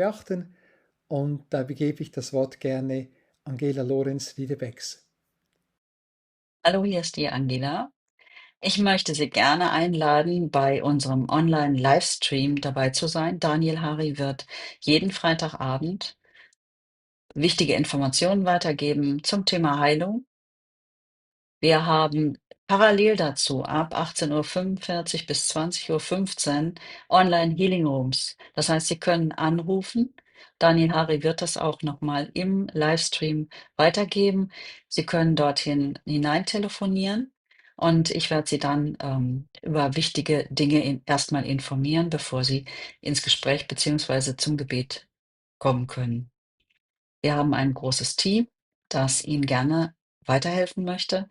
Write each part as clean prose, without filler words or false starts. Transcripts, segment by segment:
beachten. Und da begebe ich das Wort gerne Angela Lorenz-Wiedebecks. Hallo, hier ist die Angela. Ich möchte Sie gerne einladen, bei unserem Online-Livestream dabei zu sein. Daniel Hari wird jeden Freitagabend wichtige Informationen weitergeben zum Thema Heilung. Wir haben parallel dazu ab 18:45 Uhr bis 20:15 Uhr Online Healing Rooms. Das heißt, Sie können anrufen. Daniel Hari wird das auch nochmal im Livestream weitergeben. Sie können dorthin hinein telefonieren und ich werde Sie dann über wichtige Dinge erstmal informieren, bevor Sie ins Gespräch beziehungsweise zum Gebet kommen können. Wir haben ein großes Team, das Ihnen gerne weiterhelfen möchte.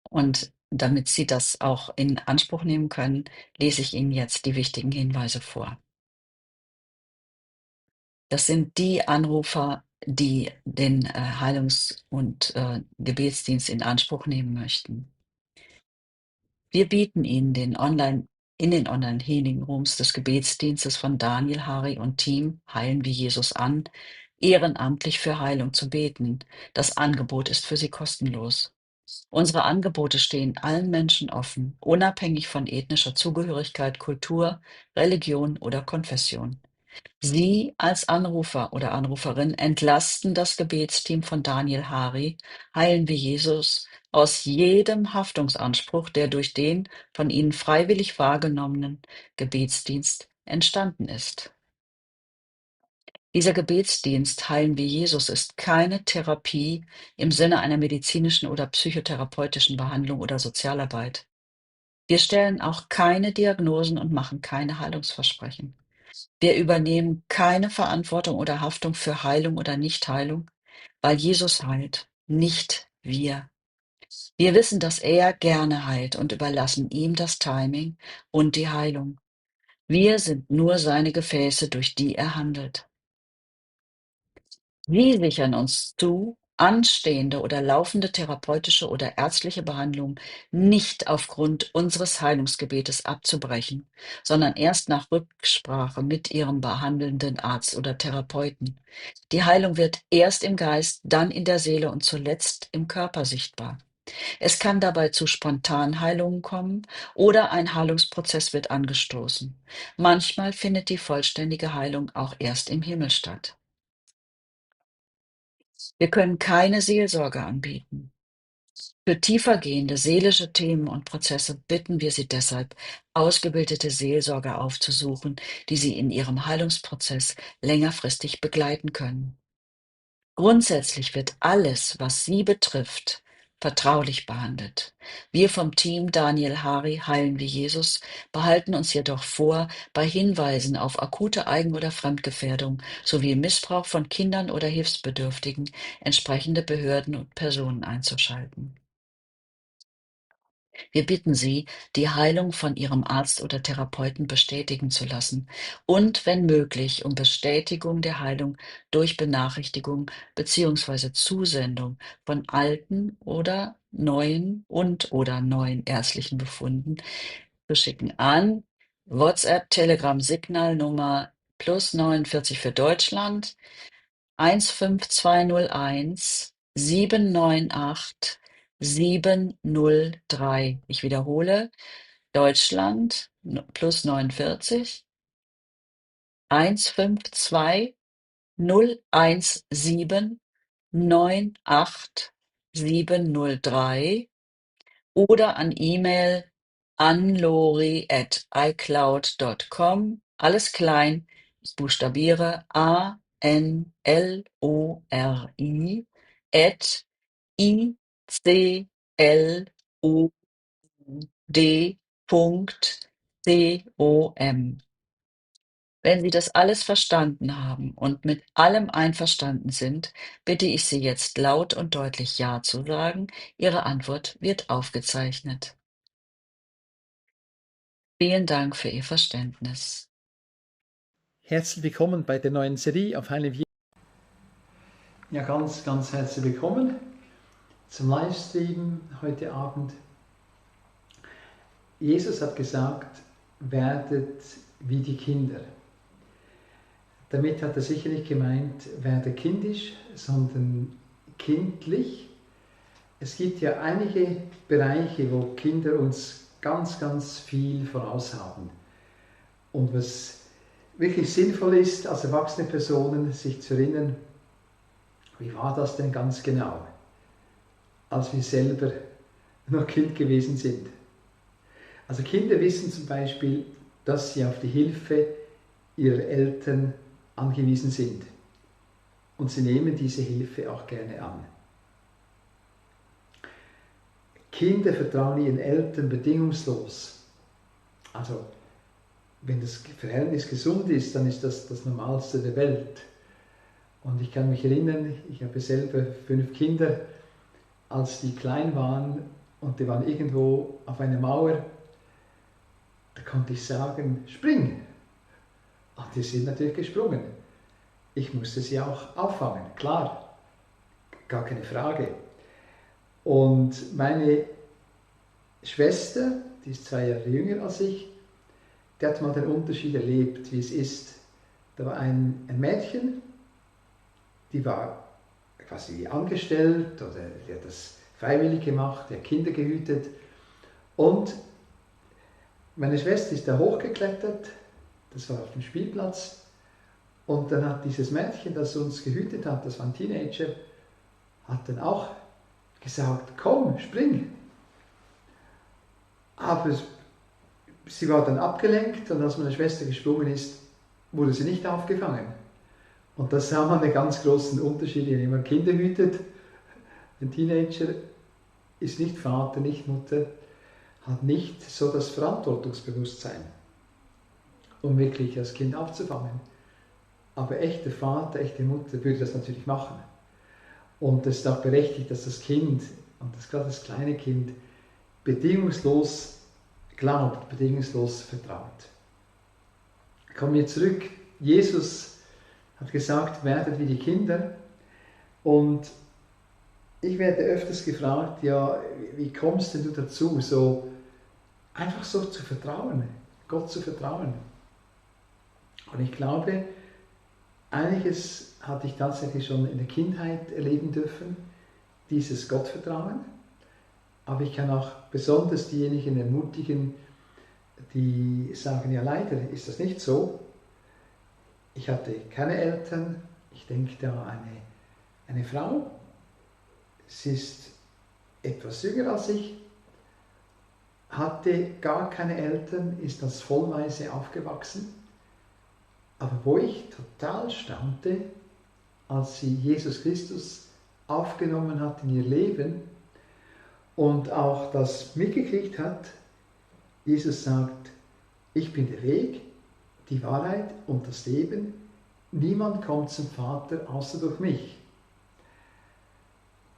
Und damit Sie das auch in Anspruch nehmen können, lese ich Ihnen jetzt die wichtigen Hinweise vor. Das sind die Anrufer, die den Heilungs- und Gebetsdienst in Anspruch nehmen möchten. Wir bieten Ihnen in den Online-Healing-Rooms des Gebetsdienstes von Daniel Hari und Team Heilen wie Jesus an, ehrenamtlich für Heilung zu beten. Das Angebot ist für Sie kostenlos. Unsere Angebote stehen allen Menschen offen, unabhängig von ethnischer Zugehörigkeit, Kultur, Religion oder Konfession. Sie als Anrufer oder Anruferin entlasten das Gebetsteam von Daniel Hari, Heilen wie Jesus, aus jedem Haftungsanspruch, der durch den von ihnen freiwillig wahrgenommenen Gebetsdienst entstanden ist. Dieser Gebetsdienst Heilen wie Jesus ist keine Therapie im Sinne einer medizinischen oder psychotherapeutischen Behandlung oder Sozialarbeit. Wir stellen auch keine Diagnosen und machen keine Heilungsversprechen. Wir übernehmen keine Verantwortung oder Haftung für Heilung oder Nichtheilung, weil Jesus heilt, nicht wir. Wir wissen, dass er gerne heilt und überlassen ihm das Timing und die Heilung. Wir sind nur seine Gefäße, durch die er handelt. Wir sichern uns zu, anstehende oder laufende therapeutische oder ärztliche Behandlungen nicht aufgrund unseres Heilungsgebetes abzubrechen, sondern erst nach Rücksprache mit Ihrem behandelnden Arzt oder Therapeuten. Die Heilung wird erst im Geist, dann in der Seele und zuletzt im Körper sichtbar. Es kann dabei zu Spontanheilungen kommen oder ein Heilungsprozess wird angestoßen. Manchmal findet die vollständige Heilung auch erst im Himmel statt. Wir können keine Seelsorge anbieten. Für tiefergehende seelische Themen und Prozesse bitten wir Sie deshalb, ausgebildete Seelsorger aufzusuchen, die Sie in Ihrem Heilungsprozess längerfristig begleiten können. Grundsätzlich wird alles, was Sie betrifft, vertraulich behandelt. Wir vom Team Daniel Hari Heilen wie Jesus behalten uns jedoch vor, bei Hinweisen auf akute Eigen- oder Fremdgefährdung sowie Missbrauch von Kindern oder Hilfsbedürftigen entsprechende Behörden und Personen einzuschalten. Wir bitten Sie, die Heilung von Ihrem Arzt oder Therapeuten bestätigen zu lassen und, wenn möglich, um Bestätigung der Heilung durch Benachrichtigung bzw. Zusendung von alten oder neuen ärztlichen Befunden zu schicken an WhatsApp, Telegram, Signalnummer +49 für Deutschland 15201 798 703. Ich wiederhole, Deutschland +49 152 017 98 703 oder an E-Mail anlori@icloud.com. Alles klein. Ich buchstabiere ANLORI @icloud.com. Wenn Sie das alles verstanden haben und mit allem einverstanden sind, bitte ich Sie jetzt laut und deutlich Ja zu sagen. Ihre Antwort wird aufgezeichnet. Vielen Dank für Ihr Verständnis. Herzlich willkommen bei der neuen Serie auf Heilen wie Jesus. Ja, ganz, ganz herzlich willkommen zum Livestream heute Abend. Jesus hat gesagt, werdet wie die Kinder. Damit hat er sicher nicht gemeint, werde kindisch, sondern kindlich. Es gibt ja einige Bereiche, wo Kinder uns ganz, ganz viel voraus haben. Und was wirklich sinnvoll ist, als erwachsene Personen sich zu erinnern, wie war das denn ganz genau, als wir selber noch Kind gewesen sind. Also Kinder wissen zum Beispiel, dass sie auf die Hilfe ihrer Eltern angewiesen sind. Und sie nehmen diese Hilfe auch gerne an. Kinder vertrauen ihren Eltern bedingungslos. Also, wenn das Verhältnis gesund ist, dann ist das das Normalste der Welt. Und ich kann mich erinnern, ich habe selber 5 Kinder, als die klein waren und die waren irgendwo auf einer Mauer, da konnte ich sagen, spring. Und die sind natürlich gesprungen. Ich musste sie auch auffangen, klar, gar keine Frage. Und meine Schwester, die ist 2 Jahre jünger als ich, die hat mal den Unterschied erlebt, wie es ist. Da war ein Mädchen, die war quasi angestellt oder die hat das freiwillig gemacht, die hat Kinder gehütet. Und meine Schwester ist da hochgeklettert, das war auf dem Spielplatz. Und dann hat dieses Mädchen, das uns gehütet hat, das war ein Teenager, hat dann auch gesagt, komm, spring. Aber sie war dann abgelenkt und als meine Schwester gesprungen ist, wurde sie nicht aufgefangen. Und da sah man einen ganz großen Unterschied, wenn jemand Kinder hütet. Ein Teenager ist nicht Vater, nicht Mutter, hat nicht so das Verantwortungsbewusstsein, um wirklich das Kind aufzufangen. Aber echter Vater, echte Mutter würde das natürlich machen. Und es ist auch berechtigt, dass das Kind, und das gerade das kleine Kind, bedingungslos glaubt, bedingungslos vertraut. Kommen wir zurück. Jesus hat gesagt, werdet wie die Kinder. Und ich werde öfters gefragt, ja, wie kommst denn du dazu, so einfach so zu vertrauen, Gott zu vertrauen? Und ich glaube, einiges hatte ich tatsächlich schon in der Kindheit erleben dürfen, dieses Gottvertrauen. Aber ich kann auch besonders diejenigen ermutigen, die sagen, ja leider ist das nicht so. Ich hatte keine Eltern, ich denke da an eine Frau, sie ist etwas jünger als ich, hatte gar keine Eltern, ist als Vollwaise aufgewachsen. Aber wo ich total staunte, als sie Jesus Christus aufgenommen hat in ihr Leben und auch das mitgekriegt hat, Jesus sagt, ich bin der Weg, die Wahrheit und das Leben, niemand kommt zum Vater außer durch mich.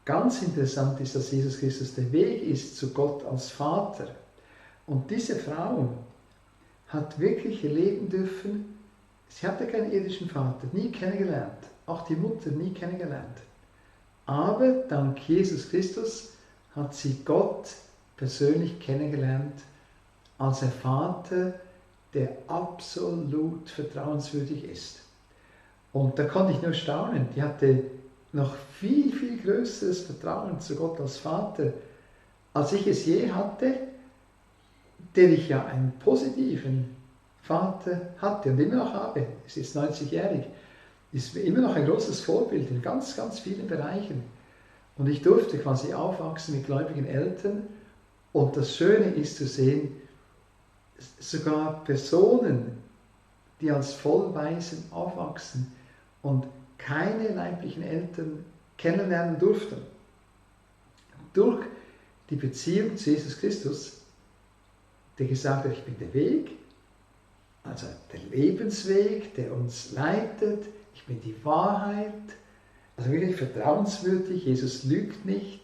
Ganz interessant ist, dass Jesus Christus der Weg ist zu Gott als Vater. Und diese Frau hat wirklich erleben dürfen, sie hatte keinen irdischen Vater, nie kennengelernt, auch die Mutter nie kennengelernt. Aber dank Jesus Christus hat sie Gott persönlich kennengelernt als ein Vater, der absolut vertrauenswürdig ist. Und da konnte ich nur staunen, die hatte noch viel, viel größeres Vertrauen zu Gott als Vater, als ich es je hatte, der ich ja einen positiven Vater hatte und immer noch habe. Es ist 90-jährig, ist immer noch ein großes Vorbild in ganz, ganz vielen Bereichen. Und ich durfte quasi aufwachsen mit gläubigen Eltern. Und das Schöne ist zu sehen, sogar Personen, die als Vollwaisen aufwachsen und keine leiblichen Eltern kennenlernen durften, durch die Beziehung zu Jesus Christus, der gesagt hat, ich bin der Weg, also der Lebensweg, der uns leitet, ich bin die Wahrheit, also wirklich vertrauenswürdig, Jesus lügt nicht,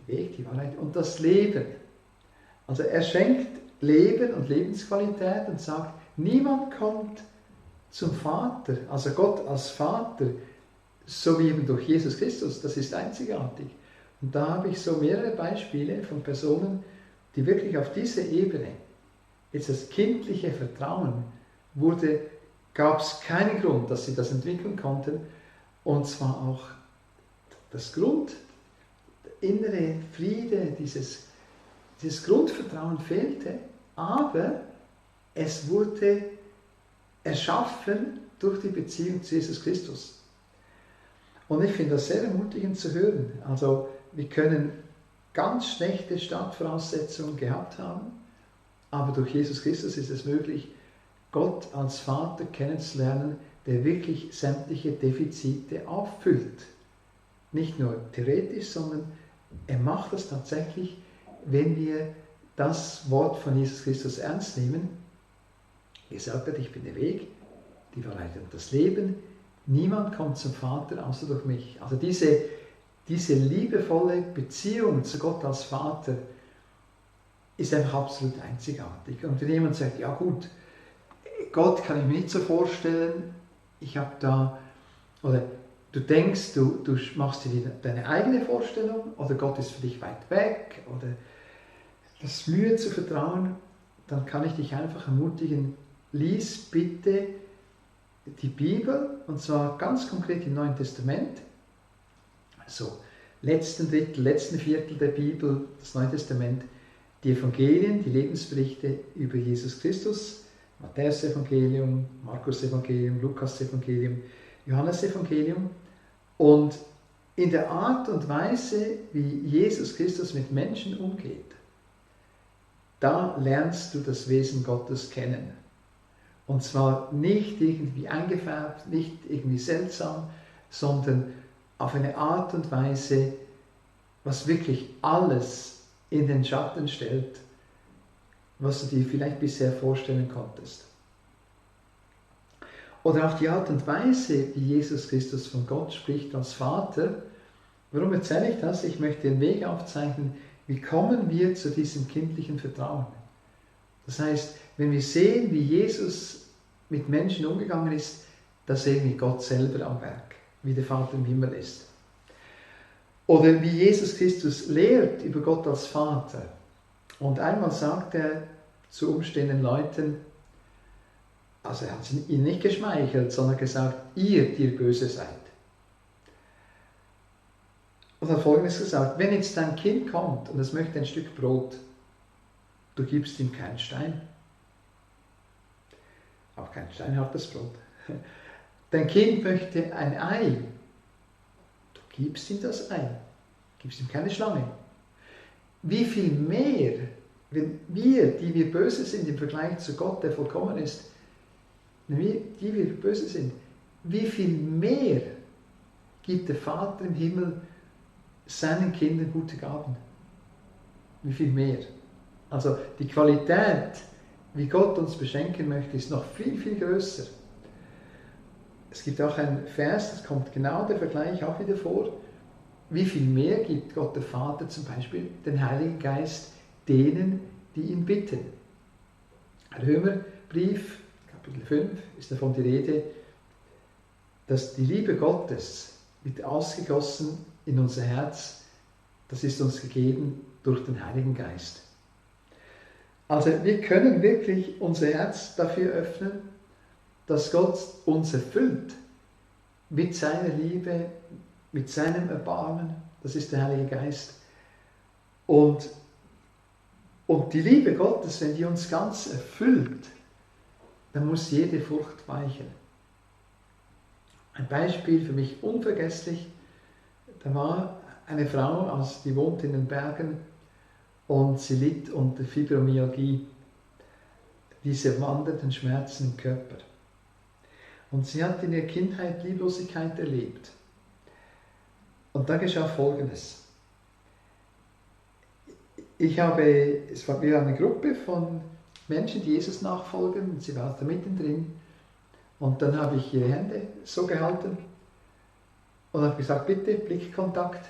der Weg, die Wahrheit und das Leben. Also er schenkt Leben und Lebensqualität und sagt, niemand kommt zum Vater, also Gott als Vater, so wie eben durch Jesus Christus, das ist einzigartig. Und da habe ich so mehrere Beispiele von Personen, die wirklich auf dieser Ebene, jetzt das kindliche Vertrauen wurde gab es keinen Grund, dass sie das entwickeln konnten. Und zwar auch das innere Friede, dieses Grundvertrauen fehlte, aber es wurde erschaffen durch die Beziehung zu Jesus Christus. Und ich finde das sehr ermutigend zu hören. Also wir können ganz schlechte Startvoraussetzungen gehabt haben, aber durch Jesus Christus ist es möglich, Gott als Vater kennenzulernen, der wirklich sämtliche Defizite auffüllt. Nicht nur theoretisch, sondern er macht das tatsächlich, wenn wir das Wort von Jesus Christus ernst nehmen. Er sagt hat, ich bin der Weg, die Wahrheit und das Leben. Niemand kommt zum Vater außer durch mich. Also diese liebevolle Beziehung zu Gott als Vater ist einfach absolut einzigartig. Und wenn jemand sagt, ja gut, Gott kann ich mir nicht so vorstellen, ich habe da, oder du denkst, du machst dir deine eigene Vorstellung, oder Gott ist für dich weit weg, oder das Mühe zu vertrauen, dann kann ich dich einfach ermutigen, lies bitte die Bibel, und zwar ganz konkret im Neuen Testament, also letzten Viertel der Bibel, das Neue Testament, die Evangelien, die Lebensberichte über Jesus Christus, Matthäus Evangelium, Markus Evangelium, Lukas Evangelium, Johannes Evangelium, und in der Art und Weise, wie Jesus Christus mit Menschen umgeht, da lernst du das Wesen Gottes kennen. Und zwar nicht irgendwie eingefärbt, nicht irgendwie seltsam, sondern auf eine Art und Weise, was wirklich alles in den Schatten stellt, was du dir vielleicht bisher vorstellen konntest. Oder auch die Art und Weise, wie Jesus Christus von Gott spricht als Vater. Warum erzähle ich das? Ich möchte den Weg aufzeichnen, wie kommen wir zu diesem kindlichen Vertrauen. Das heißt, wenn wir sehen, wie Jesus mit Menschen umgegangen ist, da sehen wir Gott selber am Werk, wie der Vater im Himmel ist. Oder wie Jesus Christus lehrt über Gott als Vater. Und einmal sagt er zu umstehenden Leuten, also er hat ihnen nicht geschmeichelt, sondern gesagt, ihr, die ihr böse seid. Und er hat Folgendes gesagt, wenn jetzt dein Kind kommt und es möchte ein Stück Brot, du gibst ihm keinen Stein. Auch kein steinhartes Brot. Dein Kind möchte ein Ei, du gibst ihm das Ei, gibst ihm keine Schlange. Wie viel mehr, wenn wir, die wir böse sind im Vergleich zu Gott, der vollkommen ist, die wir böse sind, wie viel mehr gibt der Vater im Himmel seinen Kindern gute Gaben? Wie viel mehr? Also die Qualität, wie Gott uns beschenken möchte, ist noch viel, viel größer. Es gibt auch einen Vers, das kommt genau der Vergleich auch wieder vor. Wie viel mehr gibt Gott der Vater zum Beispiel den Heiligen Geist denen, die ihn bitten? Römerbrief, Kapitel 5, ist davon die Rede, dass die Liebe Gottes wird ausgegossen in unser Herz, das ist uns gegeben durch den Heiligen Geist. Also wir können wirklich unser Herz dafür öffnen, dass Gott uns erfüllt mit seiner Liebe, mit seinem Erbarmen, das ist der Heilige Geist. Und die Liebe Gottes, wenn die uns ganz erfüllt, dann muss jede Furcht weichen. Ein Beispiel für mich unvergesslich, da war eine Frau, die wohnt in den Bergen und sie litt unter Fibromyalgie, diese wandernden Schmerzen im Körper. Und sie hat in ihrer Kindheit Lieblosigkeit erlebt. Und da geschah Folgendes. Wir waren eine Gruppe von Menschen, die Jesus nachfolgen, und sie war da mittendrin. Und dann habe ich ihre Hände so gehalten und habe gesagt, bitte Blickkontakt.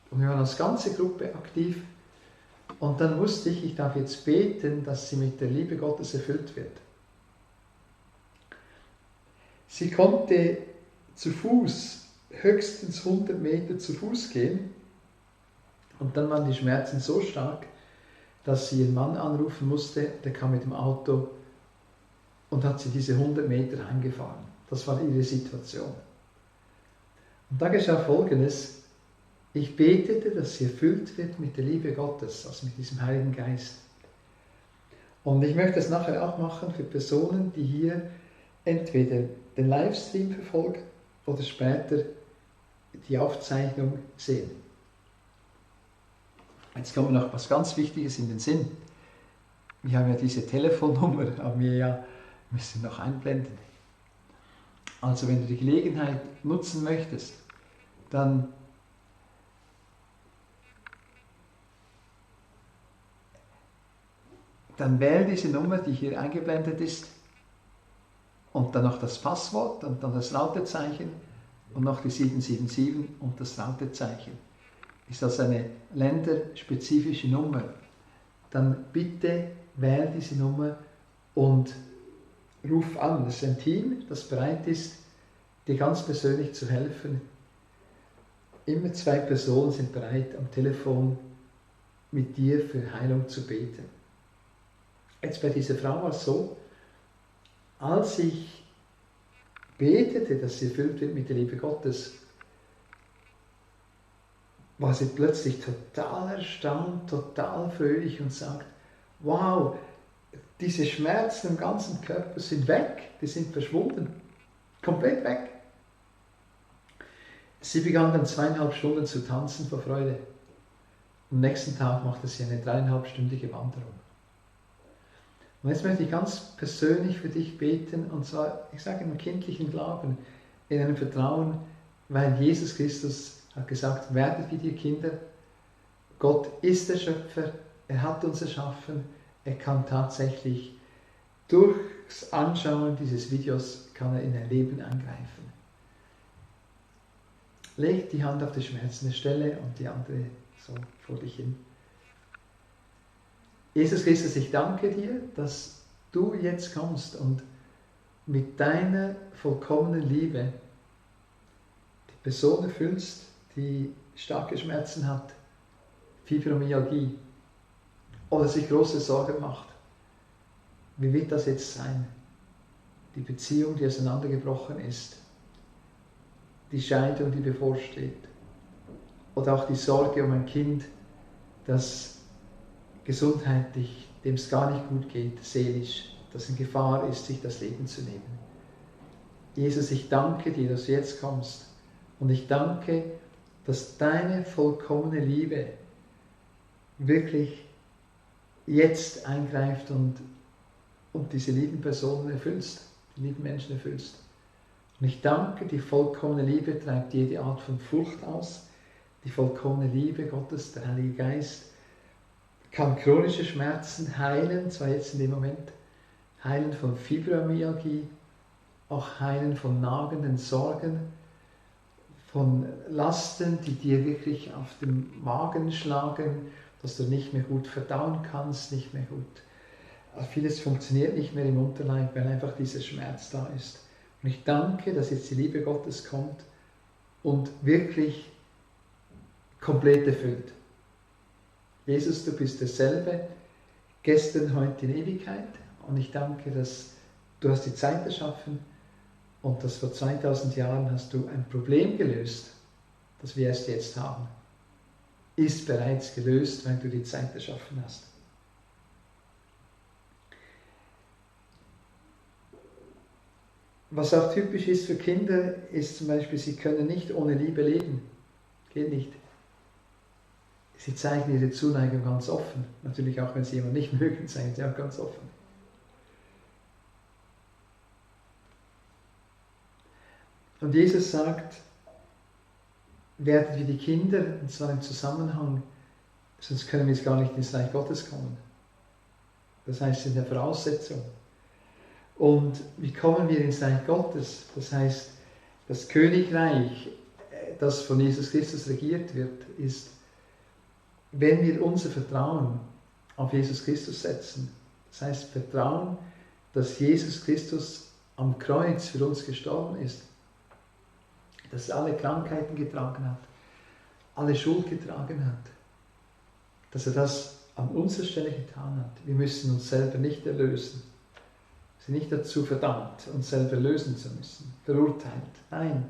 Und wir waren als ganze Gruppe aktiv. Und dann wusste ich darf jetzt beten, dass sie mit der Liebe Gottes erfüllt wird. Sie konnte zu Fuß höchstens 100 Meter zu Fuß gehen. Und dann waren die Schmerzen so stark, dass sie ihren Mann anrufen musste. Der kam mit dem Auto und hat sie diese 100 Meter heimgefahren. Das war ihre Situation. Und da geschah Folgendes: Ich betete, dass sie erfüllt wird mit der Liebe Gottes, also mit diesem Heiligen Geist. Und ich möchte es nachher auch machen für Personen, die hier entweder den Livestream verfolgen oder später die Aufzeichnung sehen. Jetzt kommt noch etwas ganz Wichtiges in den Sinn. Wir haben ja diese Telefonnummer, müssen noch einblenden. Also wenn du die Gelegenheit nutzen möchtest, dann wähle diese Nummer, die hier eingeblendet ist, und dann noch das Passwort und dann das Rautezeichen und noch die 777 und das Rautezeichen. Ist das eine länderspezifische Nummer? Dann bitte wähle diese Nummer und ruf an. Das ist ein Team, das bereit ist, dir ganz persönlich zu helfen. Immer 2 Personen sind bereit, am Telefon mit dir für Heilung zu beten. Jetzt bei dieser Frau war es so, als ich betete, dass sie erfüllt wird mit der Liebe Gottes, war sie plötzlich total erstaunt, total fröhlich und sagt: Wow, diese Schmerzen im ganzen Körper sind weg, die sind verschwunden, komplett weg. Sie begann dann 2,5 Stunden zu tanzen vor Freude. Am nächsten Tag machte sie eine 3,5-stündige Wanderung. Und jetzt möchte ich ganz persönlich für dich beten, und zwar, ich sage im kindlichen Glauben, in einem Vertrauen, weil Jesus Christus hat gesagt: Werdet wie die Kinder. Gott ist der Schöpfer, er hat uns erschaffen, er kann tatsächlich durchs Anschauen dieses Videos kann er in dein Leben eingreifen. Leg die Hand auf die schmerzende Stelle und die andere so vor dich hin. Jesus Christus, ich danke dir, dass du jetzt kommst und mit deiner vollkommenen Liebe die Person erfüllst, die starke Schmerzen hat, Fibromyalgie oder sich große Sorgen macht. Wie wird das jetzt sein? Die Beziehung, die auseinandergebrochen ist, die Scheidung, die bevorsteht, oder auch die Sorge um ein Kind, das gesundheitlich, dem es gar nicht gut geht, seelisch, das in Gefahr ist, sich das Leben zu nehmen. Jesus, ich danke dir, dass du jetzt kommst, und ich danke, dass deine vollkommene Liebe wirklich jetzt eingreift und diese lieben Personen erfüllst, die lieben Menschen erfüllst. Und ich danke, die vollkommene Liebe treibt jede Art von Furcht aus. Die vollkommene Liebe Gottes, der Heilige Geist, kann chronische Schmerzen heilen, zwar jetzt in dem Moment, heilen von Fibromyalgie, auch heilen von nagenden Sorgen, von Lasten, die dir wirklich auf den Magen schlagen, dass du nicht mehr gut verdauen kannst, nicht mehr gut. Vieles funktioniert nicht mehr im Unterleib, weil einfach dieser Schmerz da ist. Und ich danke, dass jetzt die Liebe Gottes kommt und wirklich komplett erfüllt. Jesus, du bist derselbe, gestern, heute, in Ewigkeit. Und ich danke, dass du hast die Zeit erschaffen und dass vor 2000 Jahren hast du ein Problem gelöst, das wir erst jetzt haben. Ist bereits gelöst, weil du die Zeit erschaffen hast. Was auch typisch ist für Kinder, ist zum Beispiel, sie können nicht ohne Liebe leben. Geht nicht. Sie zeigen ihre Zuneigung ganz offen. Natürlich auch, wenn sie jemanden nicht mögen, zeigen sie auch ganz offen. Und Jesus sagt, werdet wie die Kinder, und zwar im Zusammenhang, sonst können wir jetzt gar nicht ins Reich Gottes kommen. Das heißt, in der Voraussetzung. Und wie kommen wir ins Reich Gottes? Das heißt, das Königreich, das von Jesus Christus regiert wird, ist, wenn wir unser Vertrauen auf Jesus Christus setzen. Das heißt, Vertrauen, dass Jesus Christus am Kreuz für uns gestorben ist, dass er alle Krankheiten getragen hat, alle Schuld getragen hat, dass er das an unserer Stelle getan hat. Wir müssen uns selber nicht erlösen. sind nicht dazu verdammt, uns selber lösen zu müssen, verurteilt. Nein,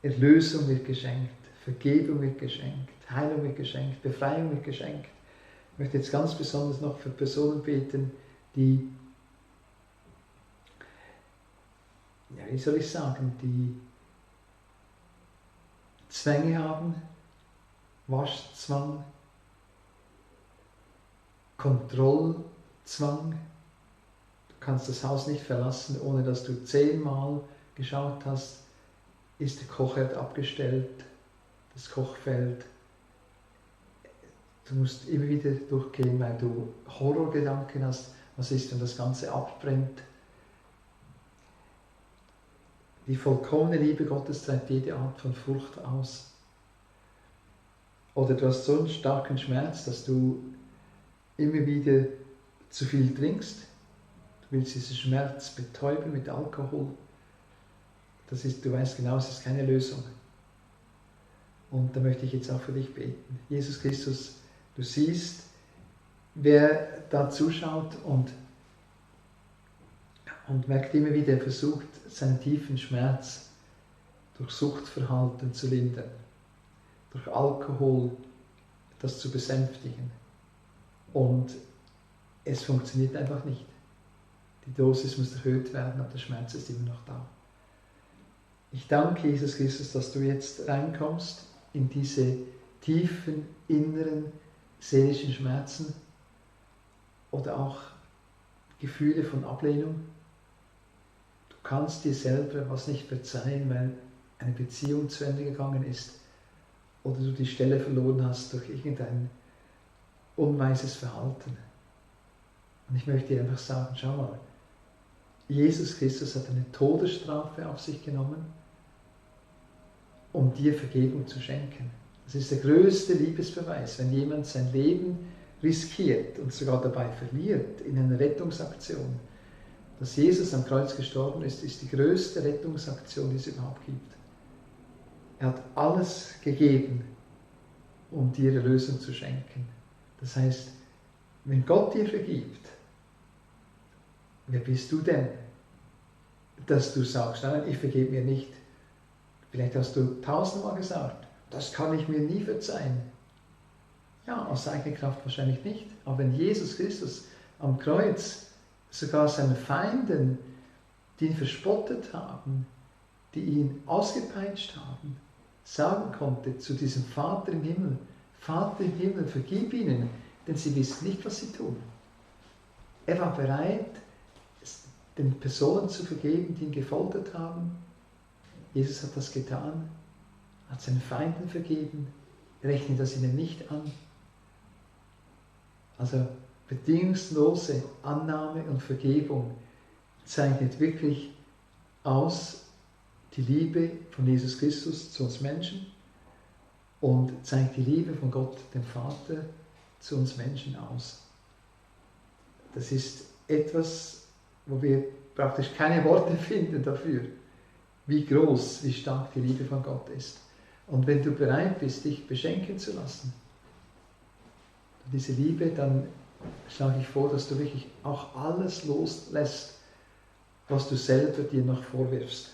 Erlösung wird geschenkt, Vergebung wird geschenkt, Heilung wird geschenkt, Befreiung wird geschenkt. Ich möchte jetzt ganz besonders noch für Personen beten, die, ja, wie soll ich sagen, die Zwänge haben, Waschzwang, Kontrollzwang. Du kannst das Haus nicht verlassen, ohne dass du 10-mal geschaut hast, ist der Kochherd abgestellt, das Kochfeld. Du musst immer wieder durchgehen, weil du Horrorgedanken hast, was ist, wenn das Ganze abbrennt. Die vollkommene Liebe Gottes treibt jede Art von Furcht aus. Oder du hast so einen starken Schmerz, dass du immer wieder zu viel trinkst. Du willst diesen Schmerz betäuben mit Alkohol. Das ist, du weißt genau, es ist keine Lösung. Und da möchte ich jetzt auch für dich beten. Jesus Christus, du siehst, wer da zuschaut und merkt immer wieder, er versucht, seinen tiefen Schmerz durch Suchtverhalten zu lindern, durch Alkohol das zu besänftigen. Und es funktioniert einfach nicht. Die Dosis muss erhöht werden, aber der Schmerz ist immer noch da. Ich danke Jesus Christus, dass du jetzt reinkommst in diese tiefen, inneren, seelischen Schmerzen oder auch Gefühle von Ablehnung. Du kannst dir selber was nicht verzeihen, weil eine Beziehung zu Ende gegangen ist oder du die Stelle verloren hast durch irgendein unweises Verhalten. Und ich möchte dir einfach sagen, schau mal, Jesus Christus hat eine Todesstrafe auf sich genommen, um dir Vergebung zu schenken. Das ist der größte Liebesbeweis, wenn jemand sein Leben riskiert und sogar dabei verliert in einer Rettungsaktion. Dass Jesus am Kreuz gestorben ist, ist die größte Rettungsaktion, die es überhaupt gibt. Er hat alles gegeben, um dir Erlösung zu schenken. Das heißt, wenn Gott dir vergibt, wer bist du denn, dass du sagst, nein, ich vergebe mir nicht. Vielleicht hast du 1000-mal gesagt, das kann ich mir nie verzeihen. Ja, aus eigener Kraft wahrscheinlich nicht. Aber wenn Jesus Christus am Kreuz sogar seinen Feinden, die ihn verspottet haben, die ihn ausgepeitscht haben, sagen konnte zu diesem Vater im Himmel, Vater im Himmel, vergib ihnen, denn sie wissen nicht, was sie tun. Er war bereit, den Personen zu vergeben, die ihn gefoltert haben. Jesus hat das getan, hat seinen Feinden vergeben, rechnet das ihnen nicht an. Also bedingungslose Annahme und Vergebung zeichnet wirklich aus die Liebe von Jesus Christus zu uns Menschen und zeigt die Liebe von Gott, dem Vater, zu uns Menschen aus. Das ist etwas, wo wir praktisch keine Worte finden dafür, wie groß, wie stark die Liebe von Gott ist. Und wenn du bereit bist, dich beschenken zu lassen, diese Liebe, dann schlage ich vor, dass du wirklich auch alles loslässt, was du selber dir noch vorwirfst.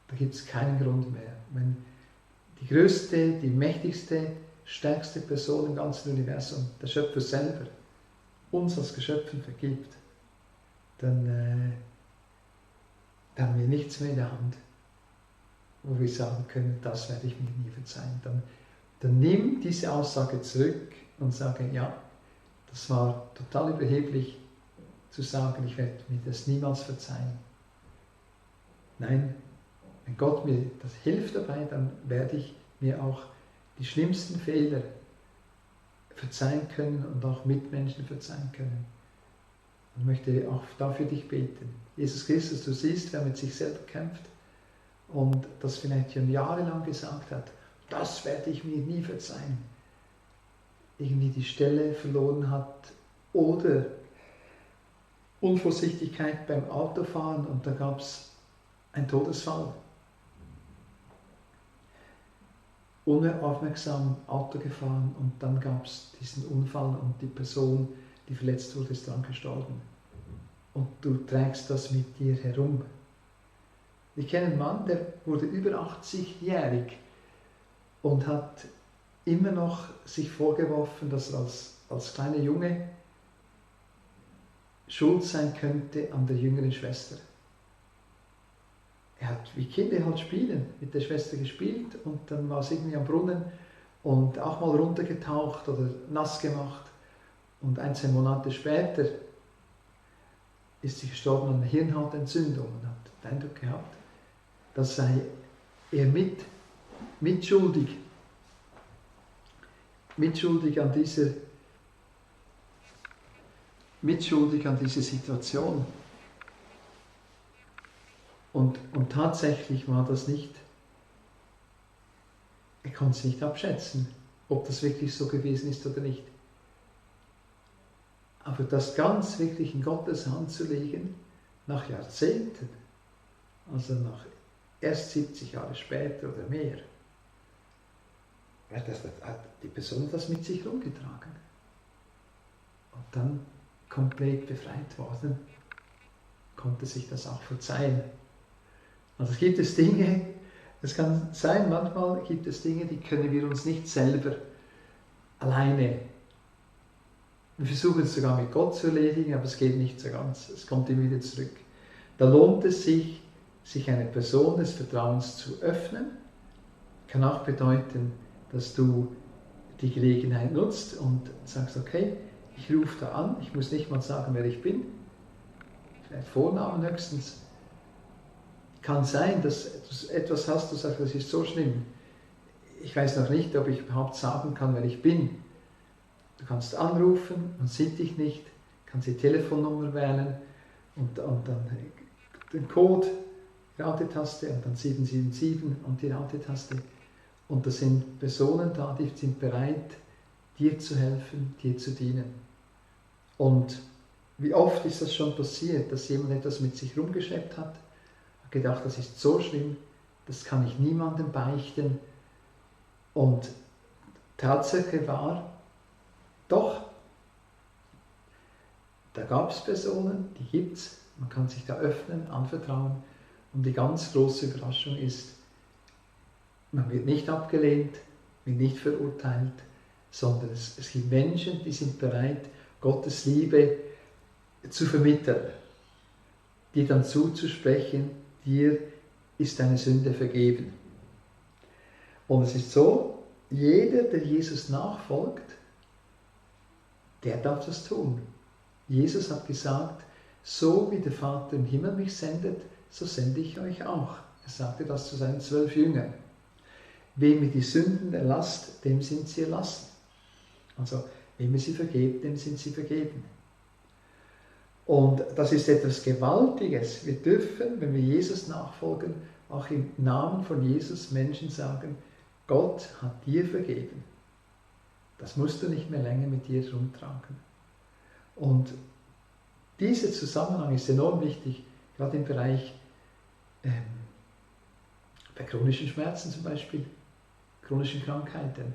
Da gibt es keinen Grund mehr. Wenn die größte, die mächtigste, stärkste Person im ganzen Universum, der Schöpfer selber, uns als Geschöpfen vergibt, dann haben wir nichts mehr in der Hand, wo wir sagen können, das werde ich mir nie verzeihen. Dann nimm diese Aussage zurück und sage, ja, das war total überheblich zu sagen, ich werde mir das niemals verzeihen. Nein, wenn Gott mir das hilft dabei, dann werde ich mir auch die schlimmsten Fehler verzeihen können und auch Mitmenschen verzeihen können. Und möchte auch dafür dich beten. Jesus Christus, du siehst, wer mit sich selber kämpft und das vielleicht schon jahrelang gesagt hat, das werde ich mir nie verzeihen. Irgendwie die Stelle verloren hat oder Unvorsichtigkeit beim Autofahren und da gab es einen Todesfall. Unaufmerksam Auto gefahren und dann gab es diesen Unfall und die Person, die verletzt wurde, ist daran gestorben. und du trägst das mit dir herum. Ich kenne einen Mann, der wurde über 80-jährig und hat immer noch sich vorgeworfen, dass er als kleiner Junge schuld sein könnte an der jüngeren Schwester. Er hat, wie Kinder halt spielen, mit der Schwester gespielt und dann war es irgendwie am Brunnen und auch mal runtergetaucht oder nass gemacht. Und 1, 2 Monate später ist sie gestorben an einer Hirnhautentzündung und hat den Eindruck gehabt, das sei er mitschuldig an dieser Situation. Und tatsächlich war das nicht, er konnte es nicht abschätzen, ob das wirklich so gewesen ist oder nicht. Aber das ganz wirklich in Gottes Hand zu legen, nach Jahrzehnten, also nach erst 70 Jahre später oder mehr, hat die Person das mit sich rumgetragen. Und dann komplett befreit worden, konnte sich das auch verzeihen. Also es gibt es Dinge, es kann sein, manchmal gibt es Dinge, die können wir uns nicht selber alleine. Wir versuchen es sogar mit Gott zu erledigen, aber es geht nicht so ganz. Es kommt immer wieder zurück. Da lohnt es sich einer Person des Vertrauens zu öffnen. Kann auch bedeuten, dass du die Gelegenheit nutzt und sagst, okay, ich rufe da an, ich muss nicht mal sagen, wer ich bin. Vielleicht Vornamen höchstens. Kann sein, dass du etwas hast, du sagst, das ist so schlimm. Ich weiß noch nicht, ob ich überhaupt sagen kann, wer ich bin. Du kannst anrufen, man sieht dich nicht, kannst die Telefonnummer wählen und dann den Code, die Raute-Taste und dann 777 und die Raute-Taste. Und da sind Personen da, die sind bereit, dir zu helfen, dir zu dienen. Und wie oft ist das schon passiert, dass jemand etwas mit sich rumgeschleppt hat, gedacht, das ist so schlimm, das kann ich niemandem beichten. Und Tatsache war, doch, da gab es Personen, die gibt es, man kann sich da öffnen, anvertrauen. Und die ganz große Überraschung ist, man wird nicht abgelehnt, wird nicht verurteilt, sondern es gibt Menschen, die sind bereit, Gottes Liebe zu vermitteln, dir dann zuzusprechen, dir ist deine Sünde vergeben. Und es ist so, jeder, der Jesus nachfolgt, der darf das tun. Jesus hat gesagt, so wie der Vater im Himmel mich sendet, so sende ich euch auch. Er sagte das zu seinen 12 Jüngern. Wem ihr die Sünden erlasst, dem sind sie erlassen. Also, wem ihr sie vergebt, dem sind sie vergeben. Und das ist etwas Gewaltiges. Wir dürfen, wenn wir Jesus nachfolgen, auch im Namen von Jesus Menschen sagen, Gott hat dir vergeben. Das musst du nicht mehr länger mit dir rumtragen. Und dieser Zusammenhang ist enorm wichtig, gerade im Bereich bei chronischen Schmerzen zum Beispiel, chronischen Krankheiten.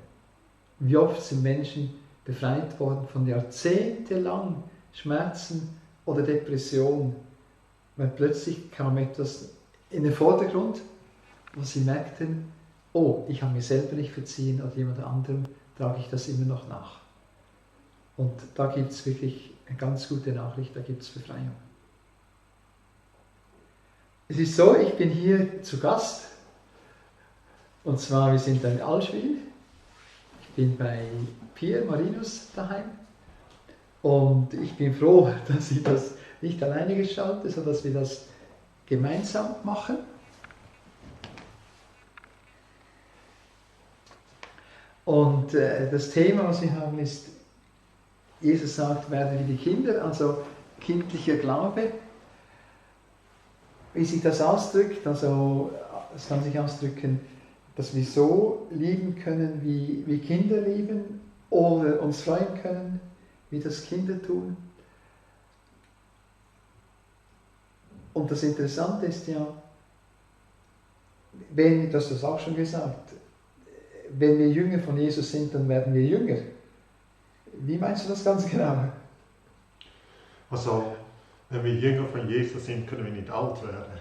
Wie oft sind Menschen befreit worden von jahrzehntelang Schmerzen oder Depression, weil plötzlich kam etwas in den Vordergrund, wo sie merkten, oh, ich habe mir selber nicht verziehen oder jemand anderem trage ich das immer noch nach. Und da gibt es wirklich eine ganz gute Nachricht, da gibt es Befreiung. Es ist so, ich bin hier zu Gast, und zwar, wir sind in Allschwil. Ich bin bei Pierre Marinus daheim. Und ich bin froh, dass ich das nicht alleine gestalte, sondern dass wir das gemeinsam machen. Und das Thema, was wir haben, ist, Jesus sagt, werde wie die Kinder, also kindlicher Glaube. Wie sich das ausdrückt, also es kann sich ausdrücken, dass wir so lieben können, wie Kinder lieben, oder uns freuen können, wie das Kinder tun. Und das Interessante ist ja, du hast das auch schon gesagt, wenn wir Jünger von Jesus sind, dann werden wir Jünger. Wie meinst du das ganz genau? Also, Wenn wir Jünger von Jesus sind, können wir nicht alt werden.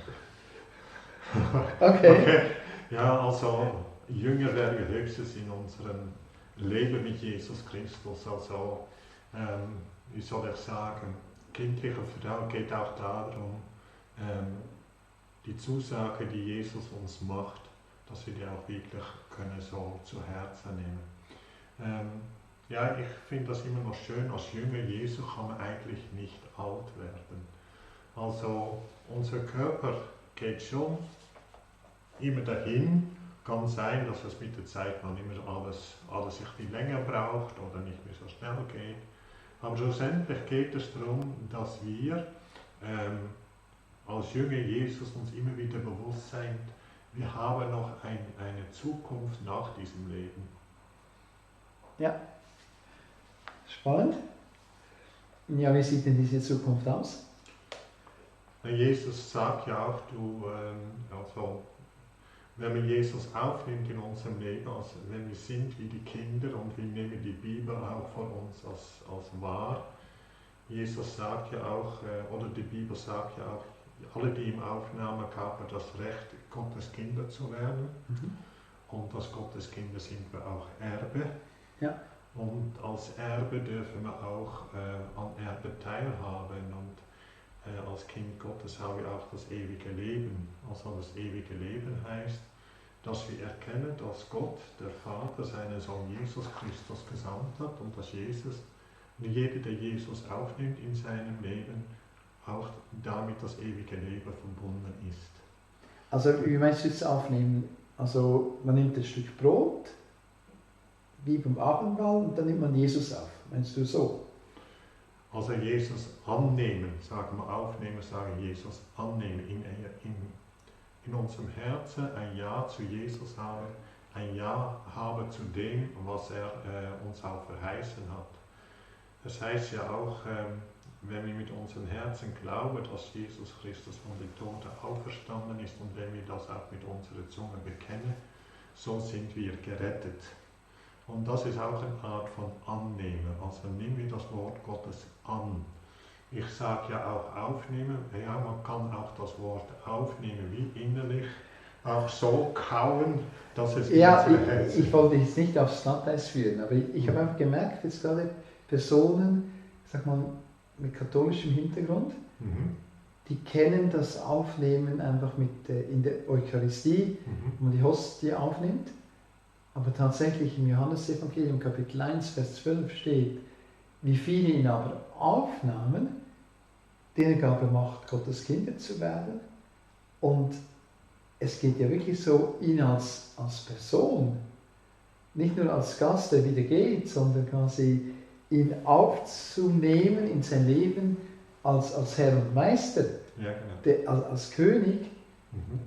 Okay. Ja, also Jünger werden wir höchstens in unserem Leben mit Jesus Christus. Also, wie soll ich sagen, kindliche Vertrauen geht auch darum, die Zusage, die Jesus uns macht, dass wir die auch wirklich können so zu Herzen nehmen. Ja, ich finde das immer noch schön, als Jünger Jesu kann man eigentlich nicht alt werden. Also unser Körper geht schon immer dahin, kann sein, dass es mit der Zeit noch immer alles sich viel länger braucht oder nicht mehr so schnell geht. Aber schlussendlich geht es darum, dass wir als Jünger Jesus uns immer wieder bewusst sind, wir haben noch eine Zukunft nach diesem Leben. Ja. Spannend. Ja, wie sieht denn diese Zukunft aus? Jesus sagt ja auch, also wenn man Jesus aufnimmt in unserem Leben, also wenn wir sind wie die Kinder und wir nehmen die Bibel auch von uns als wahr, Jesus sagt ja auch, oder die Bibel sagt ja auch, alle, die ihm aufnahmen, haben das Recht, Gottes Kinder zu werden. Und als Gottes Kinder sind wir auch Erbe. Ja. Und als Erbe dürfen wir auch an Erbe teilhaben. Und als Kind Gottes haben wir auch das ewige Leben. Also das ewige Leben heißt, dass wir erkennen, dass Gott, der Vater, seinen Sohn Jesus Christus gesandt hat und dass Jesus, und jeder, der Jesus aufnimmt in seinem Leben, auch damit das ewige Leben verbunden ist. Also wie meinst du jetzt aufnehmen? Also man nimmt ein Stück Brot, wie beim Abendmahl, und dann nimmt man Jesus auf. Meinst du so? Also Jesus annehmen, sagen wir aufnehmen, sagen Jesus annehmen, in unserem Herzen ein Ja zu Jesus haben, ein Ja haben zu dem, was er uns auch verheißen hat. Das heißt ja auch, wenn wir mit unserem Herzen glauben, dass Jesus Christus von den Toten auferstanden ist und wenn wir das auch mit unserer Zunge bekennen, so sind wir gerettet. Und das ist auch eine Art von Annehmen. Also nehmen wir das Wort Gottes an. Ich sage ja auch aufnehmen, ja, man kann auch das Wort aufnehmen wie innerlich, auch so kauen, dass es in unsere Herzen. Ich wollte jetzt nicht aufs Glatteis führen, aber ich habe einfach gemerkt, jetzt gerade Personen, sag mal, mit katholischem Hintergrund, die kennen das Aufnehmen einfach in der Eucharistie, wo man die Hostie aufnimmt. Aber tatsächlich im Johannesevangelium Kapitel 1, Vers 12 steht, wie viele ihn aber aufnahmen, denen gab er Macht, Gottes Kinder zu werden. Und es geht ja wirklich so, ihn als Person, nicht nur als Gast, der wieder geht, sondern quasi ihn aufzunehmen in sein Leben als Herr und Meister, ja, genau. als König.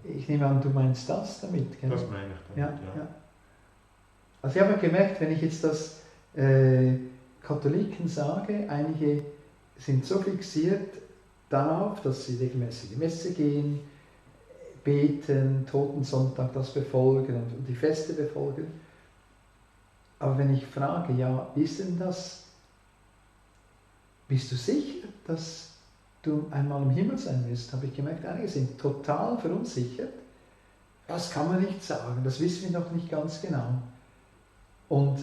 Ich nehme an, du meinst das damit, gell? Das meine ich damit, ja. Also ich habe gemerkt, wenn ich jetzt das Katholiken sage, einige sind so fixiert darauf, dass sie regelmäßig in die Messe gehen, beten, Totensonntag das befolgen und die Feste befolgen. Aber wenn ich frage, ja, wie ist denn das? Bist du sicher, dass du einmal im Himmel sein wirst? Habe ich gemerkt, einige sind total verunsichert. Das kann man nicht sagen, das wissen wir noch nicht ganz genau. Und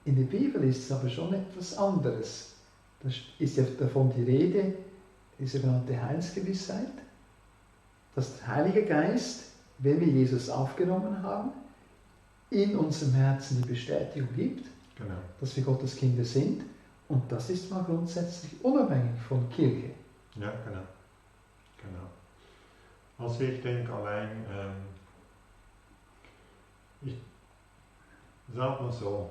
in der Bibel ist es aber schon etwas anderes. Da ist ja davon die Rede, die sogenannte Heilsgewissheit, dass der Heilige Geist, wenn wir Jesus aufgenommen haben, in unserem Herzen die Bestätigung gibt, genau, dass wir Gottes Kinder sind. Und das ist mal grundsätzlich unabhängig von Kirche. Ja, genau. Also ich denke allein, ich sage mal so,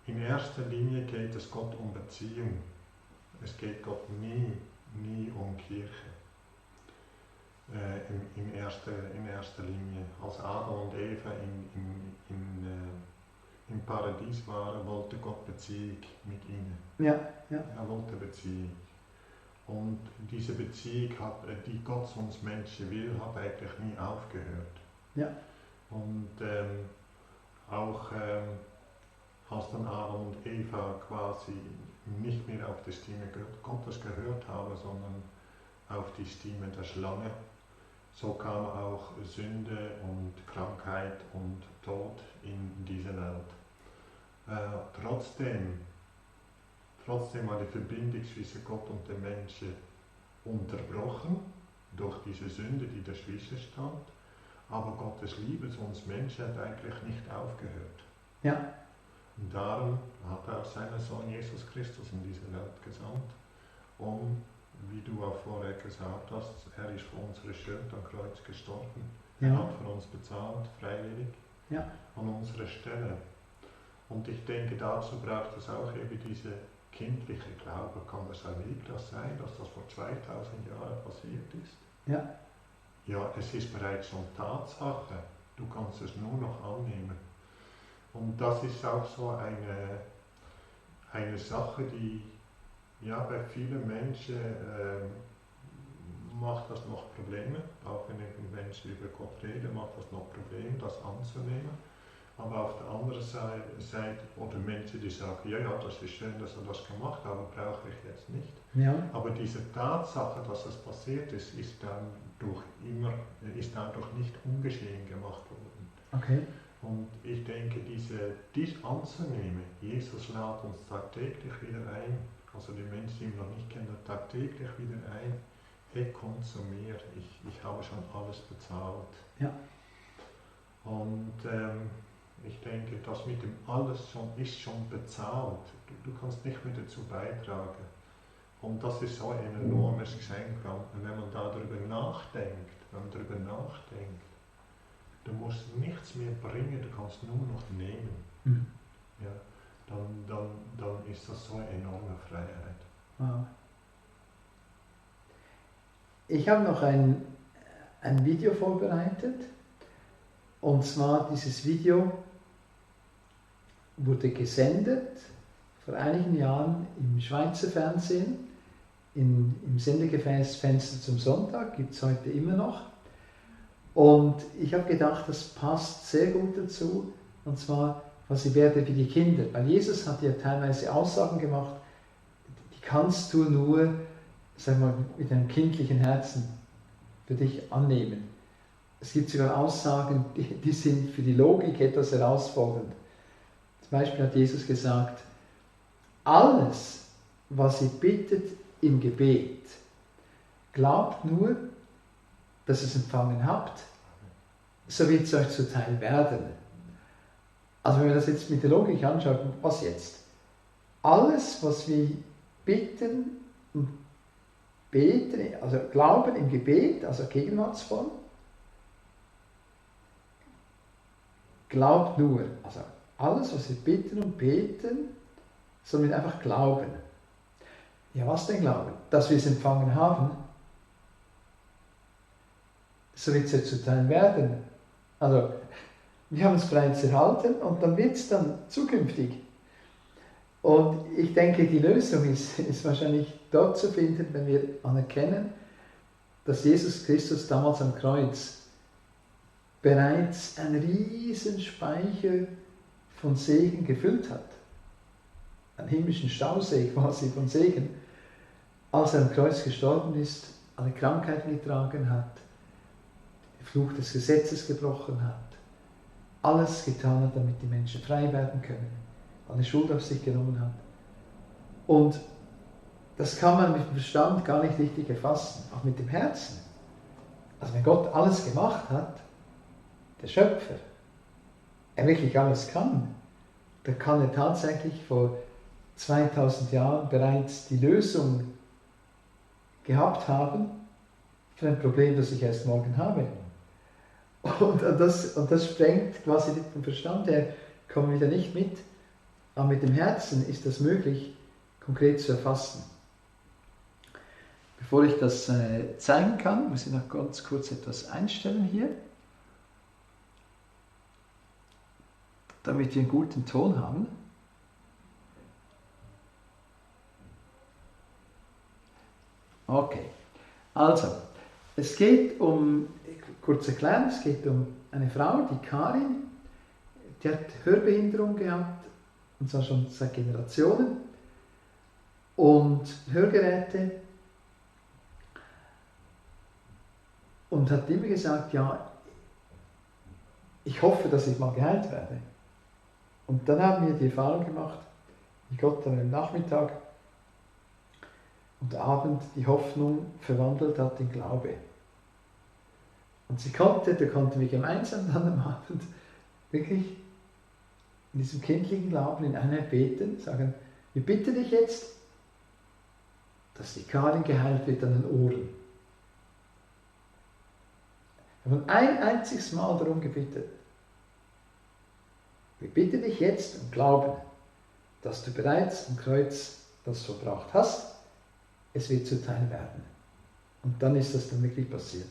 in erster Linie geht es Gott um Beziehung. Es geht Gott nie um Kirche. In erster Linie. Als Adam und Eva im Paradies waren, wollte Gott Beziehung mit ihnen. Ja. Er wollte Beziehung. Und diese Beziehung, die Gott zu uns Menschen will, hat eigentlich nie aufgehört. Ja. Und auch als dann Adam und Eva quasi nicht mehr auf die Stimme Gottes gehört habe, sondern auf die Stimme der Schlange. So kam auch Sünde und Krankheit und Tod in diese Welt. Trotzdem war die Verbindung zwischen Gott und dem Menschen unterbrochen durch diese Sünde, die dazwischen stand. Aber Gottes Liebe zu uns Menschen hat eigentlich nicht aufgehört. Ja. Und darum hat er auch seinen Sohn Jesus Christus in diese Welt gesandt, wie du auch vorher gesagt hast, er ist für unsere Schuld am Kreuz gestorben. Er hat für uns bezahlt, freiwillig, an unserer Stelle. Und ich denke, dazu braucht es auch eben diese kindliche Glaube. Kann das wirklich sein, dass das vor 2000 Jahren passiert ist? Ja. Ja, es ist bereits schon Tatsache. Du kannst es nur noch annehmen. Und das ist auch so eine Sache, die bei vielen Menschen macht das noch Probleme. Auch wenn Menschen über Gott reden, macht das noch Probleme, das anzunehmen. Aber auf der anderen Seite, oder Menschen, die sagen, ja, das ist schön, dass er das gemacht hat, aber brauche ich jetzt nicht. Ja. Aber diese Tatsache, dass es passiert ist, ist dadurch nicht ungeschehen gemacht worden. Okay. Und ich denke, dies anzunehmen, Jesus lädt uns tagtäglich wieder ein, also die Menschen, die ihn noch nicht kennen, tagtäglich wieder ein, hey, komm zu mir, ich habe schon alles bezahlt. Ja. Und ich denke, das mit dem alles ist schon bezahlt. Du kannst nicht mehr dazu beitragen. Und das ist so ein enormes Geschenk. Und wenn man darüber nachdenkt, du musst nichts mehr bringen, du kannst nur noch nehmen. Mhm. Ja, dann ist das so eine enorme Freiheit. Wow. Ich habe noch ein Video vorbereitet. Und zwar dieses Video wurde gesendet vor einigen Jahren im Schweizer Fernsehen, im Sendegefäß Fenster zum Sonntag, gibt es heute immer noch. Und ich habe gedacht, das passt sehr gut dazu, und zwar, was ich werde wie die Kinder. Weil Jesus hat ja teilweise Aussagen gemacht, die kannst du nur, sag mal, mit einem kindlichen Herzen für dich annehmen. Es gibt sogar Aussagen, die sind für die Logik etwas herausfordernd. Zum Beispiel hat Jesus gesagt, alles, was ihr bittet im Gebet, glaubt nur, dass ihr es empfangen habt, so wird es euch zuteil werden. Also wenn man das jetzt mit der Logik anschaut, was jetzt? Alles, was wir bitten und beten, also glauben im Gebet, also Gegenwartsform, glaubt nur, also alles, was wir bitten und beten, sollen wir einfach glauben. Ja, was denn glauben? Dass wir es empfangen haben, so wird es ja zuteil werden. Also, wir haben es bereits erhalten und dann wird es dann zukünftig. Und ich denke, die Lösung ist wahrscheinlich dort zu finden, wenn wir anerkennen, dass Jesus Christus damals am Kreuz bereits einen riesen Speicher von Segen gefüllt hat. Einen himmlischen Stausee quasi von Segen. Als er am Kreuz gestorben ist, alle Krankheiten getragen hat, den Fluch des Gesetzes gebrochen hat, alles getan hat, damit die Menschen frei werden können, alle Schuld auf sich genommen hat. Und das kann man mit dem Verstand gar nicht richtig erfassen, auch mit dem Herzen. Also wenn Gott alles gemacht hat, der Schöpfer, er wirklich alles kann, dann kann er tatsächlich vor 2000 Jahren bereits die Lösung gehabt haben für ein Problem, das ich erst morgen habe. Und das sprengt quasi den Verstand, der kommen wieder nicht mit. Aber mit dem Herzen ist das möglich, konkret zu erfassen. Bevor ich das zeigen kann, muss ich noch ganz kurz etwas einstellen hier, damit wir einen guten Ton haben. Okay, also, es geht um, kurz erklären, es geht um eine Frau, die Karin, die hat Hörbehinderung gehabt, und zwar schon seit Generationen. und Hörgeräte und hat immer gesagt, ja, ich hoffe, dass ich mal geheilt werde. Und dann haben wir die Erfahrung gemacht, wie Gott dann am Nachmittag und Abend die Hoffnung verwandelt hat in Glaube. Und da konnten wir gemeinsam dann am Abend wirklich in diesem kindlichen Glauben in Einheit beten, sagen, wir bitten dich jetzt, dass die Karin geheilt wird an den Ohren. Wir haben ein einziges Mal darum gebeten. Wir bitten dich jetzt und glauben, dass du bereits am Kreuz das verbracht hast. Es wird zuteil werden. Und dann ist das dann wirklich passiert.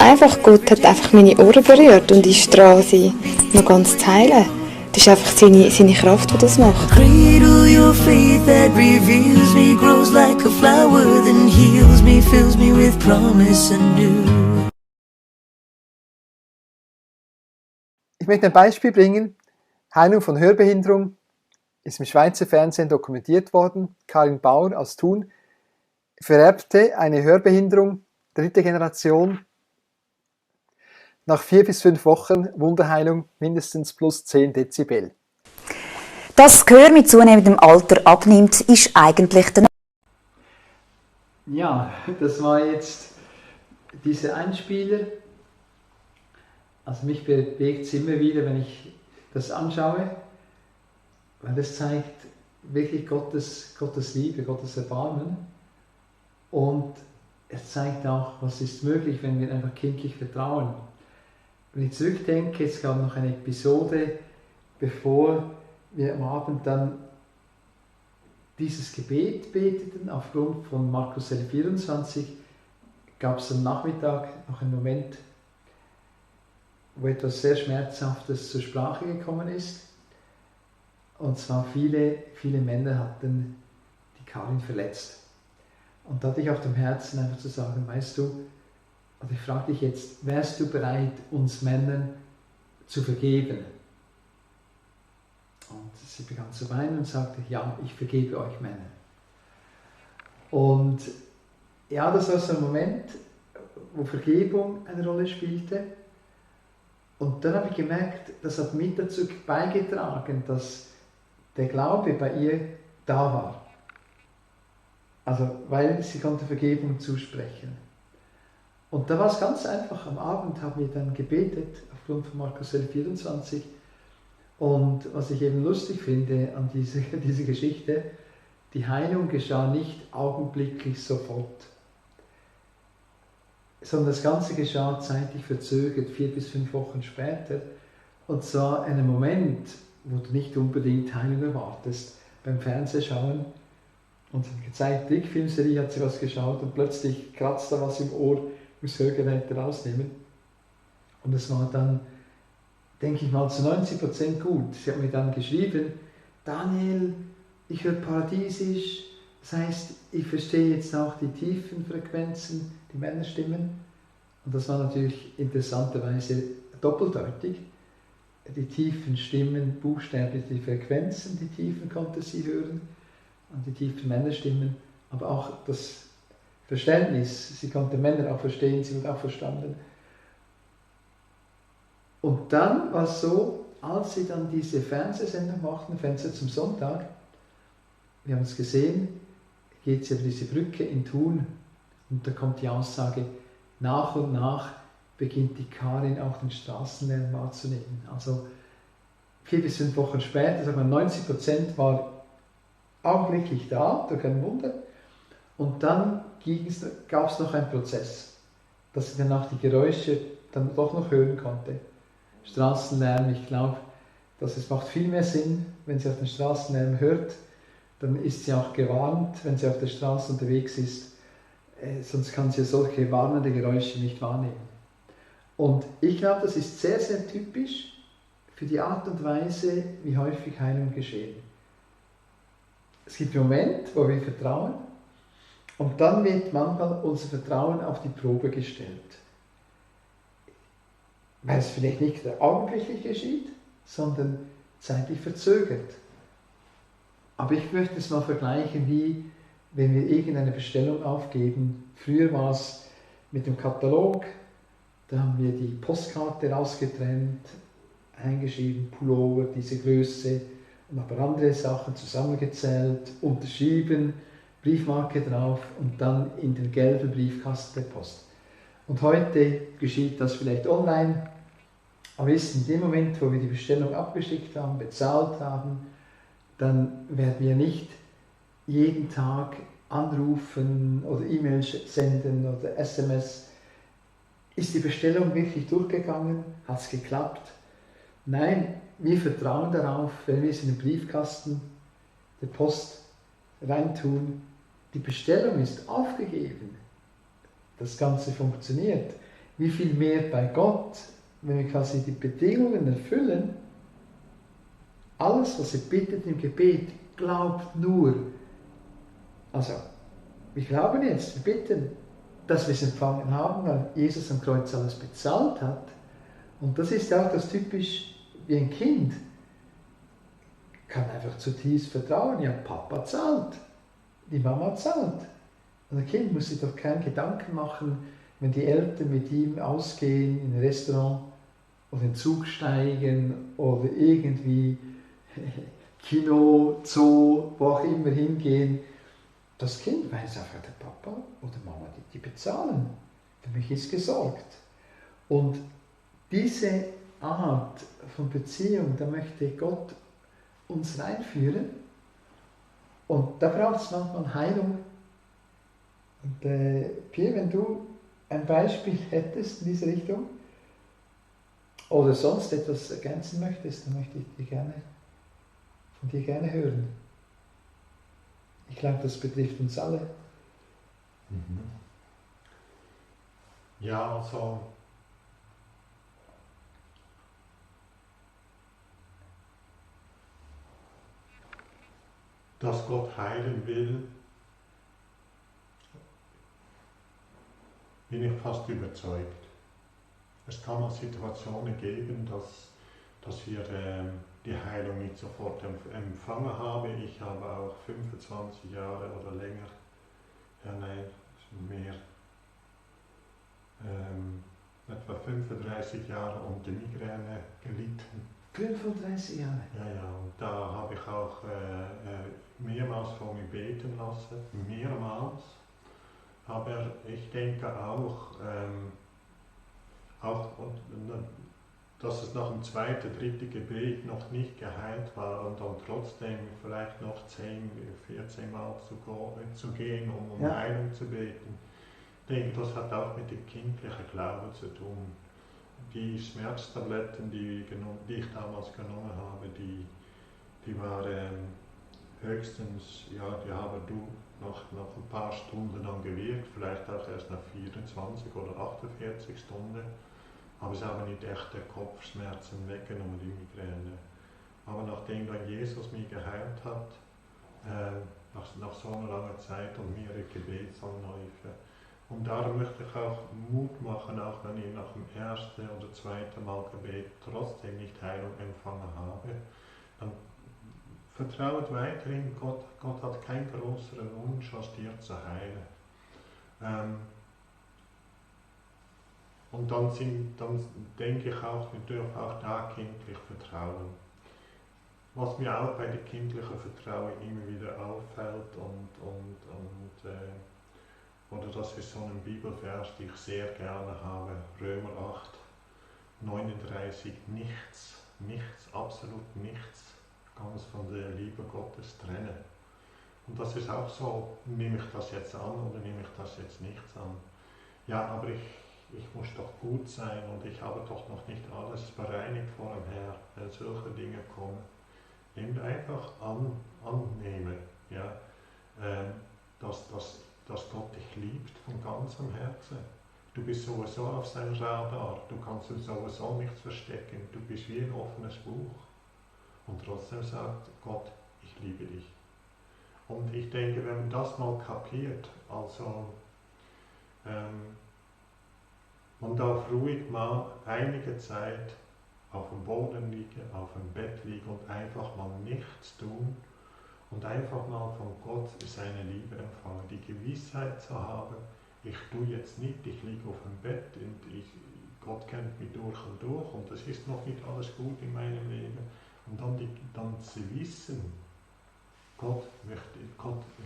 einfach, Gott hat einfach meine Ohren berührt und ist dran, sie noch ganz zu heilen. Das ist einfach seine Kraft, die das macht. Cradle your faith that reveals me, grows like a flower, then heals me, fills me with promise anew. Ich möchte ein Beispiel bringen. Heilung von Hörbehinderung ist im Schweizer Fernsehen dokumentiert worden. Karin Bauer aus Thun vererbte eine Hörbehinderung, 3. Generation. Nach 4 bis 5 Wochen Wunderheilung mindestens plus 10 Dezibel. Dass das Gehör mit zunehmendem Alter abnimmt, ist eigentlich der... Ja, das war jetzt dieser Einspieler. Also mich bewegt es immer wieder, wenn ich das anschaue, weil das zeigt wirklich Gottes Liebe, Gottes Erbarmen. Und es zeigt auch, was ist möglich, wenn wir einfach kindlich vertrauen. Wenn ich zurückdenke, es gab noch eine Episode, bevor wir am Abend dann dieses Gebet beteten, aufgrund von Markus 11,24, gab es am Nachmittag noch einen Moment, wo etwas sehr Schmerzhaftes zur Sprache gekommen ist. Und zwar viele Männer hatten die Karin verletzt. Und da hatte ich auf dem Herzen einfach zu sagen, weißt du, also ich frage dich jetzt, wärst du bereit, uns Männern zu vergeben? Und sie begann zu weinen und sagte, ja, ich vergebe euch Männer. Und ja, das war so ein Moment, wo Vergebung eine Rolle spielte. Und dann habe ich gemerkt, das hat mit dazu beigetragen, dass der Glaube bei ihr da war. Also, weil sie konnte Vergebung zusprechen. Und da war es ganz einfach, am Abend haben wir dann gebetet, aufgrund von Markus 11,24. Und was ich eben lustig finde an diese Geschichte, die Heilung geschah nicht augenblicklich sofort, sondern das Ganze geschah zeitlich verzögert, 4 bis 5 Wochen später. Und zwar in einem Moment, wo du nicht unbedingt Heilung erwartest, beim Fernsehschauen. Und sie hat gezeigt, Trickfilmserie hat sie was geschaut und plötzlich kratzt da was im Ohr, muss Hörgeräte rausnehmen. Und es war dann, denke ich mal, zu 90% gut. Sie hat mir dann geschrieben, Daniel, ich höre paradiesisch, das heißt, ich verstehe jetzt auch die tiefen Frequenzen, die Männerstimmen. Und das war natürlich interessanterweise doppeldeutig. Die tiefen Stimmen, buchstäblich die Frequenzen, die tiefen konnte sie hören, und die tiefen Männerstimmen, aber auch das Verständnis, sie konnte Männer auch verstehen, sie wurde auch verstanden. Und dann war es so, als sie dann diese Fernsehsendung machten, Fenster zum Sonntag, wir haben es gesehen, geht sie über diese Brücke in Thun und da kommt die Aussage, nach und nach beginnt die Karin auch den Straßenlärm wahrzunehmen. Also 4 bis 5 Wochen später, sagen wir 90% war augenblicklich da, durch ein Wunder. Und dann gab es noch einen Prozess, dass sie dann auch die Geräusche dann doch noch hören konnte. Straßenlärm, ich glaube, dass es macht viel mehr Sinn, wenn sie auf den Straßenlärm hört, dann ist sie auch gewarnt, wenn sie auf der Straße unterwegs ist, sonst kann sie solche warnende Geräusche nicht wahrnehmen. Und ich glaube, das ist sehr, sehr typisch für die Art und Weise, wie häufig Heilung geschehen. Es gibt einen Moment, wo wir vertrauen und dann wird manchmal unser Vertrauen auf die Probe gestellt. Weil es vielleicht nicht augenblicklich geschieht, sondern zeitlich verzögert. Aber ich möchte es mal vergleichen, wie wenn wir irgendeine Bestellung aufgeben. Früher war es mit dem Katalog, da haben wir die Postkarte rausgetrennt, eingeschrieben, Pullover, diese Größe, und aber andere Sachen zusammengezählt, unterschrieben, Briefmarke drauf und dann in den gelben Briefkasten der Post. Und heute geschieht das vielleicht online, aber ist in dem Moment, wo wir die Bestellung abgeschickt haben, bezahlt haben, dann werden wir nicht jeden Tag anrufen oder E-Mails senden oder SMS. Ist die Bestellung wirklich durchgegangen? Hat es geklappt? Nein, wir vertrauen darauf, wenn wir es in den Briefkasten der Post reintun. Die Bestellung ist aufgegeben. Das Ganze funktioniert. Wie viel mehr bei Gott, wenn wir quasi die Bedingungen erfüllen, alles, was ihr bittet im Gebet, glaubt nur. Also, wir glauben jetzt, wir bitten, dass wir es empfangen haben, weil Jesus am Kreuz alles bezahlt hat. Und das ist auch das typisch wie ein Kind. Kann einfach zutiefst vertrauen, ja, Papa zahlt, die Mama zahlt. Und ein Kind muss sich doch keinen Gedanken machen, wenn die Eltern mit ihm ausgehen, in ein Restaurant oder in den Zug steigen oder irgendwie Kino, Zoo, wo auch immer hingehen. Das Kind weiß einfach, der Papa oder Mama, die bezahlen. Für mich ist gesorgt. Und diese Art von Beziehung, da möchte Gott uns reinführen. Und da braucht es manchmal Heilung. Und Pierre, wenn du ein Beispiel hättest in diese Richtung oder sonst etwas ergänzen möchtest, dann möchte ich von dir gerne hören. Ich glaube, das betrifft uns alle. Ja, also dass Gott heilen will, bin ich fast überzeugt. Es kann auch Situationen geben, dass wir die Heilung nicht sofort empfangen haben. Ich habe auch 25 Jahre oder länger, ja nein, mehr, etwa 35 Jahre unter Migräne gelitten. 35 Jahre? Ja, und da habe ich auch mehrmals vor mir beten lassen, mehrmals. Aber ich denke auch dass es nach dem zweiten, dritten Gebet noch nicht geheilt war und dann trotzdem vielleicht noch 10, 14 Mal zu gehen, um Heilung zu beten. Ich denke, das hat auch mit dem kindlichen Glauben zu tun. Die Schmerztabletten, die ich damals genommen habe, die waren höchstens, ja, die haben noch ein paar Stunden dann gewirkt, vielleicht auch erst nach 24 oder 48 Stunden. Aber sie haben nicht echte Kopfschmerzen weggenommen, die Migräne. Aber nachdem dann Jesus mich geheilt hat, nach so einer langen Zeit und mehrere Gebetsanläufe, und darum möchte ich auch Mut machen, auch wenn ich nach dem ersten oder zweiten Mal Gebet trotzdem nicht Heilung empfangen habe, dann vertraut weiterhin, Gott hat keinen größeren Wunsch, als dir zu heilen. Und dann denke ich auch, wir dürfen auch da kindlich vertrauen. Was mir auch bei dem kindlichen Vertrauen immer wieder auffällt oder das ist so ein Bibelvers, den ich sehr gerne habe, Römer 8, 39, nichts, absolut nichts kann uns von der Liebe Gottes trennen. Und das ist auch so, nehme ich das jetzt an oder nehme ich das jetzt nicht an? Ja, aber ich muss doch gut sein und ich habe doch noch nicht alles bereinigt vor dem Herrn, wenn solche Dinge kommen. Nehmt einfach annehmen, ja, dass Gott dich liebt von ganzem Herzen. Du bist sowieso auf seinem Radar, du kannst ihm sowieso nichts verstecken, du bist wie ein offenes Buch. Und trotzdem sagt Gott, ich liebe dich. Und ich denke, wenn man das mal kapiert, also man darf ruhig mal einige Zeit auf dem Boden liegen, auf dem Bett liegen und einfach mal nichts tun und einfach mal von Gott seine Liebe empfangen. Die Gewissheit zu haben, ich tue jetzt nicht, ich liege auf dem Bett und Gott kennt mich durch und es ist noch nicht alles gut in meinem Leben. Und dann zu wissen, Gott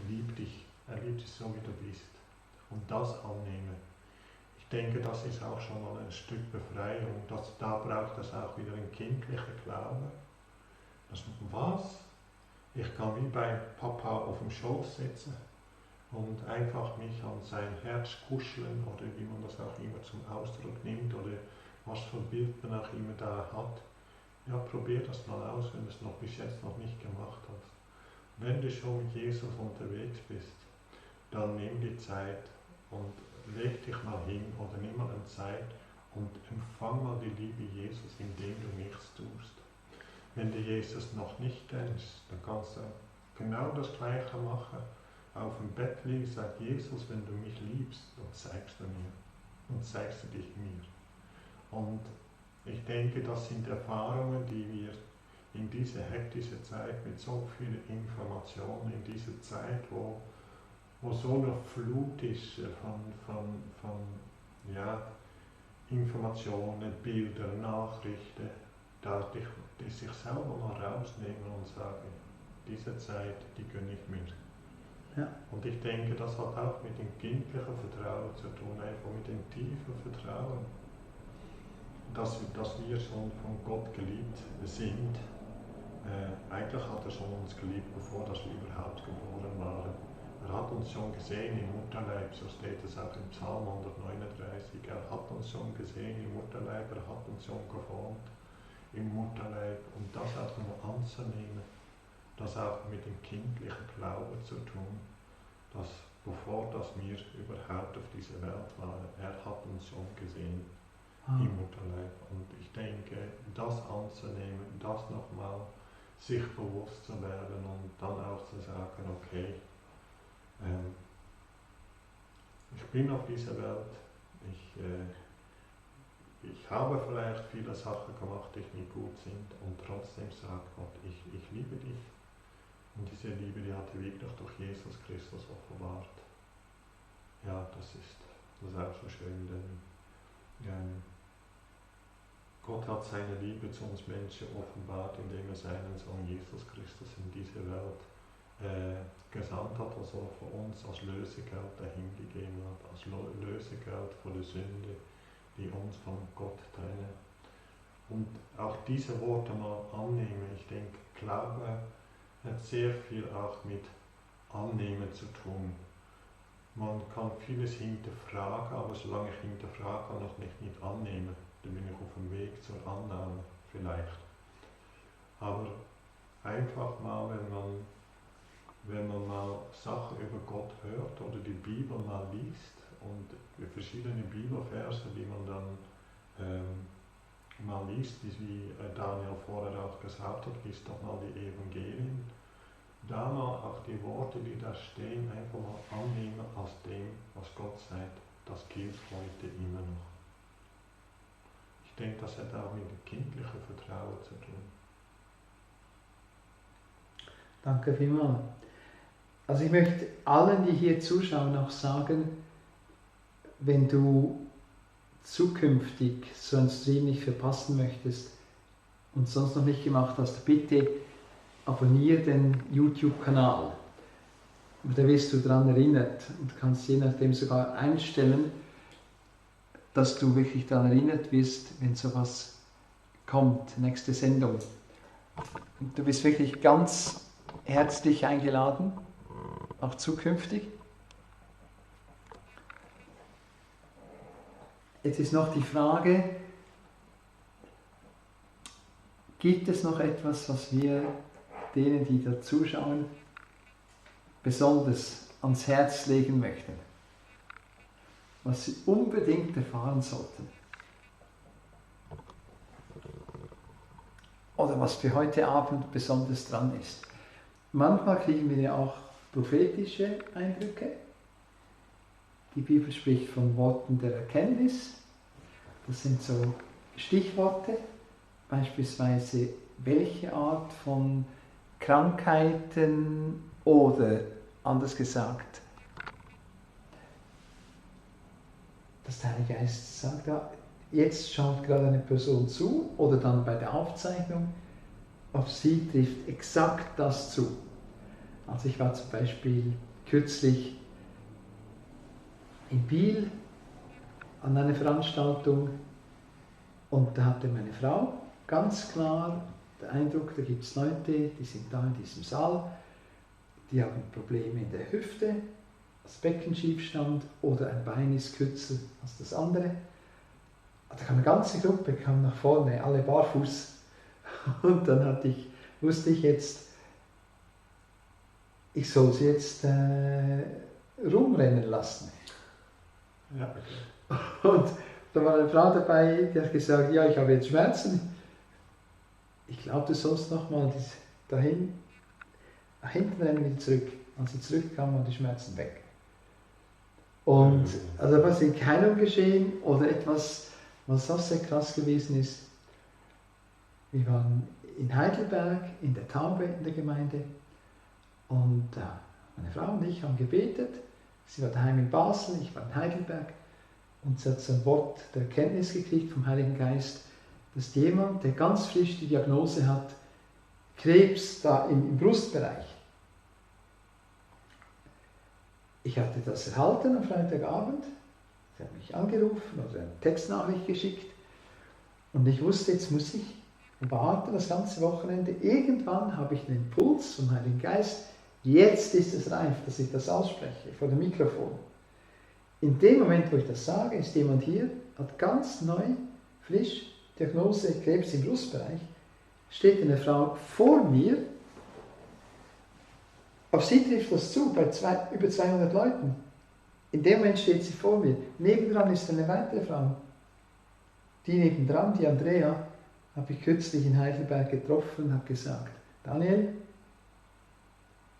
liebt dich, er liebt dich so wie du bist. Und das annehmen. Ich denke, das ist auch schon mal ein Stück Befreiung. Da braucht es auch wieder einen kindlichen Glauben. Ich kann wie bei Papa auf dem Schoß sitzen und einfach mich an sein Herz kuscheln oder wie man das auch immer zum Ausdruck nimmt oder was für ein Bild man auch immer da hat. Ja, probier das mal aus, wenn du es bis jetzt noch nicht gemacht hast. Wenn du schon mit Jesus unterwegs bist, dann nimm die Zeit und leg dich mal hin oder nimm mal eine Zeit und empfang mal die Liebe Jesus, indem du nichts tust. Wenn du Jesus noch nicht kennst, dann kannst du genau das Gleiche machen. Auf dem Bett liegen, sagt Jesus, wenn du mich liebst, dann zeigst du mir. Und zeigst du dich mir. Und ich denke, das sind Erfahrungen, die wir in dieser hektischen Zeit mit so vielen Informationen, in dieser Zeit, wo so eine Flut ist von Informationen, Bilder, Nachrichten, da die sich selber mal rausnehmen und sagen, diese Zeit, die gönne ich mir. Ja. Und ich denke, das hat auch mit dem kindlichen Vertrauen zu tun, einfach mit dem tiefen Vertrauen, dass wir schon von Gott geliebt sind. Eigentlich hat er schon uns geliebt, bevor wir überhaupt geboren waren. Er hat uns schon gesehen im Mutterleib, so steht es auch im Psalm 139. Er hat uns schon gesehen im Mutterleib, er hat uns schon geformt im Mutterleib. Und das auch nur anzunehmen, das auch mit dem kindlichen Glauben zu tun, dass bevor wir überhaupt auf dieser Welt waren, er hat uns schon gesehen im Mutterleib. Und ich denke, das anzunehmen, das nochmal sich bewusst zu werden und dann auch zu sagen, okay, ich bin auf dieser Welt, ich habe vielleicht viele Sachen gemacht, die nicht gut sind, und trotzdem sagt Gott, ich liebe dich. Und diese Liebe, die hat er wirklich durch Jesus Christus offenbart. Ja, das ist auch so schön, denn Gott hat seine Liebe zu uns Menschen offenbart, indem er seinen Sohn Jesus Christus in diese Welt gesandt hat, also für uns als Lösegeld dahingegeben hat, als Lösegeld für die Sünde, die uns von Gott trennen. Und auch diese Worte mal annehmen, ich denke, Glaube hat sehr viel auch mit Annehmen zu tun. Man kann vieles hinterfragen, aber solange ich hinterfrage, kann ich nicht annehmen. Dann bin ich auf dem Weg zur Annahme vielleicht. Aber einfach mal, wenn man mal Sachen über Gott hört oder die Bibel mal liest und verschiedene Bibelverse, die man dann mal liest, wie Daniel vorher auch gesagt hat, liest doch mal die Evangelien, da mal auch die Worte, die da stehen, einfach mal annehmen als dem, was Gott sagt, das gilt heute immer noch. Ich denke, das hat auch mit dem kindlichen Vertrauen zu tun. Danke vielmals. Also ich möchte allen, die hier zuschauen, auch sagen, wenn du zukünftig so einen Stream nicht verpassen möchtest und sonst noch nicht gemacht hast, bitte abonniere den YouTube-Kanal. Da wirst du daran erinnert und kannst je nachdem sogar einstellen, dass du wirklich daran erinnert wirst, wenn sowas kommt, nächste Sendung. Und du bist wirklich ganz herzlich eingeladen, auch zukünftig. Jetzt ist noch die Frage, gibt es noch etwas, was wir denen, die da zuschauen, besonders ans Herz legen möchten? Was sie unbedingt erfahren sollten? Oder was für heute Abend besonders dran ist? Manchmal kriegen wir ja auch prophetische Eindrücke. Die Bibel spricht von Worten der Erkenntnis. Das sind so Stichworte, beispielsweise welche Art von Krankheiten oder, anders gesagt, dass der Heilige Geist sagt, ja, jetzt schaut gerade eine Person zu oder dann bei der Aufzeichnung, auf sie trifft exakt das zu. Also ich war zum Beispiel kürzlich in Biel an einer Veranstaltung und da hatte meine Frau ganz klar den Eindruck, da gibt es Leute, die sind da in diesem Saal, die haben Probleme in der Hüfte, das Beckenschiefstand oder ein Bein ist kürzer als das andere. Da kam eine ganze Gruppe, kam nach vorne, alle barfuß. Und dann wusste ich jetzt, ich soll sie jetzt rumrennen lassen. Ja, okay. Und da war eine Frau dabei, die hat gesagt, ja, ich habe jetzt Schmerzen. Ich glaube, du sollst nochmal dahin, nach hinten rennen, wieder zurück. Als sie zurückkam, waren die Schmerzen weg. Und also was in Heilung geschehen oder etwas, was auch sehr krass gewesen ist. Wir waren in Heidelberg, in der Taube in der Gemeinde. Und meine Frau und ich haben gebetet. Sie war daheim in Basel, ich war in Heidelberg. Und sie hat so ein Wort der Erkenntnis gekriegt vom Heiligen Geist, dass jemand, der ganz frisch die Diagnose hat, Krebs da im Brustbereich. Ich hatte das erhalten am Freitagabend. Sie hat mich angerufen oder eine Textnachricht geschickt. Und ich wusste, jetzt muss ich warten das ganze Wochenende. Irgendwann habe ich den Impuls vom Heiligen Geist, jetzt ist es reif, dass ich das ausspreche vor dem Mikrofon. In dem Moment, wo ich das sage, ist jemand hier, hat ganz neu, frisch, Diagnose Krebs im Brustbereich, steht eine Frau vor mir. Auf sie trifft das zu, bei über 200 Leuten. In dem Moment steht sie vor mir. Nebendran ist eine weitere Frau. Die nebendran, die Andrea, habe ich kürzlich in Heidelberg getroffen und habe gesagt, Daniel,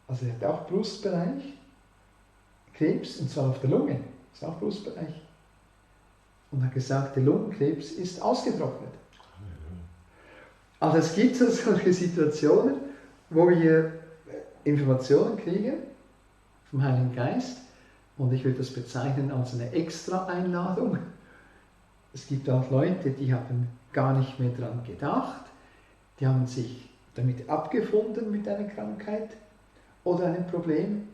also er hat auch Brustbereich, Krebs, und zwar auf der Lunge, ist auch Brustbereich. Und hat gesagt, der Lungenkrebs ist ausgetrocknet. Also es gibt solche Situationen, wo wir Informationen kriegen vom Heiligen Geist, und ich würde das bezeichnen als eine Extra-Einladung. Es gibt auch Leute, die haben gar nicht mehr daran gedacht, die haben sich damit abgefunden mit einer Krankheit oder einem Problem,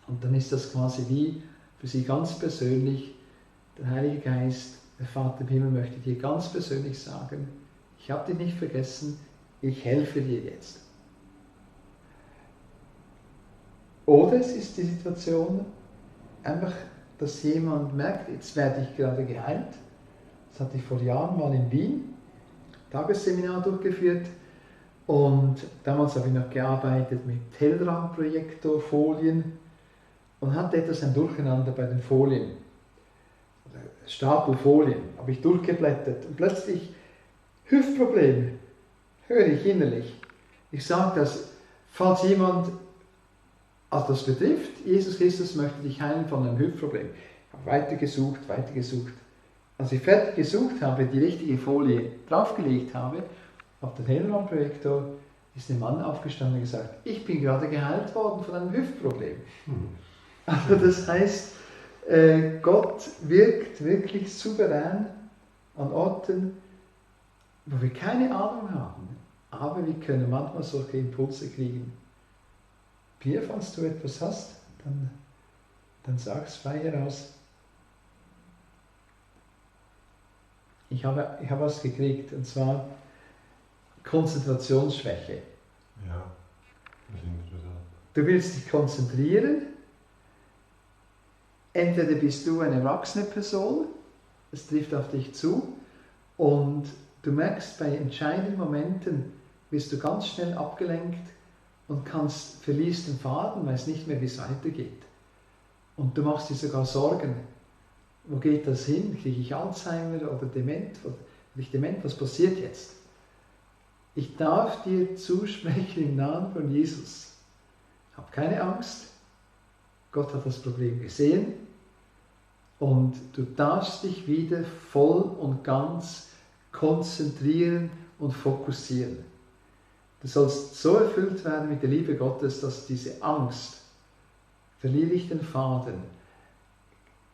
und dann ist das quasi wie für sie ganz persönlich, der Heilige Geist, der Vater im Himmel möchte dir ganz persönlich sagen, ich habe dich nicht vergessen, ich helfe dir jetzt. Oder es ist die Situation einfach, dass jemand merkt, jetzt werde ich gerade geheilt. Das hatte ich vor Jahren mal in Wien, Tagesseminar durchgeführt, und damals habe ich noch gearbeitet mit Telrandprojektorfolien und hatte etwas ein Durcheinander bei den Folien. Stapelfolien, habe ich durchgeblättert und plötzlich Hüftproblem, höre ich innerlich. Ich sage das, falls jemand das betrifft, Jesus Christus möchte dich heilen von einem Hüftproblem. Ich habe weitergesucht. Als ich fertig gesucht habe, die richtige Folie draufgelegt habe, auf den Telrandprojektor, ist ein Mann aufgestanden und gesagt, ich bin gerade geheilt worden von einem Hüftproblem. Also das heißt, Gott wirkt wirklich souverän an Orten, wo wir keine Ahnung haben, aber wir können manchmal solche Impulse kriegen. Pia, falls du etwas hast, dann sag es frei heraus. Ich habe was gekriegt, und zwar Konzentrationsschwäche. Ja, das ist interessant. Du willst dich konzentrieren. Entweder bist du eine erwachsene Person, es trifft auf dich zu, und du merkst, bei entscheidenden Momenten wirst du ganz schnell abgelenkt und verlierst den Faden, weißt nicht mehr, wie es weitergeht. Und du machst dir sogar Sorgen. Wo geht das hin? Kriege ich Alzheimer oder Dement? Was passiert jetzt? Ich darf dir zusprechen im Namen von Jesus. Hab keine Angst. Gott hat das Problem gesehen. Und du darfst dich wieder voll und ganz konzentrieren und fokussieren. Du sollst so erfüllt werden mit der Liebe Gottes, dass diese Angst, verliere ich den Faden,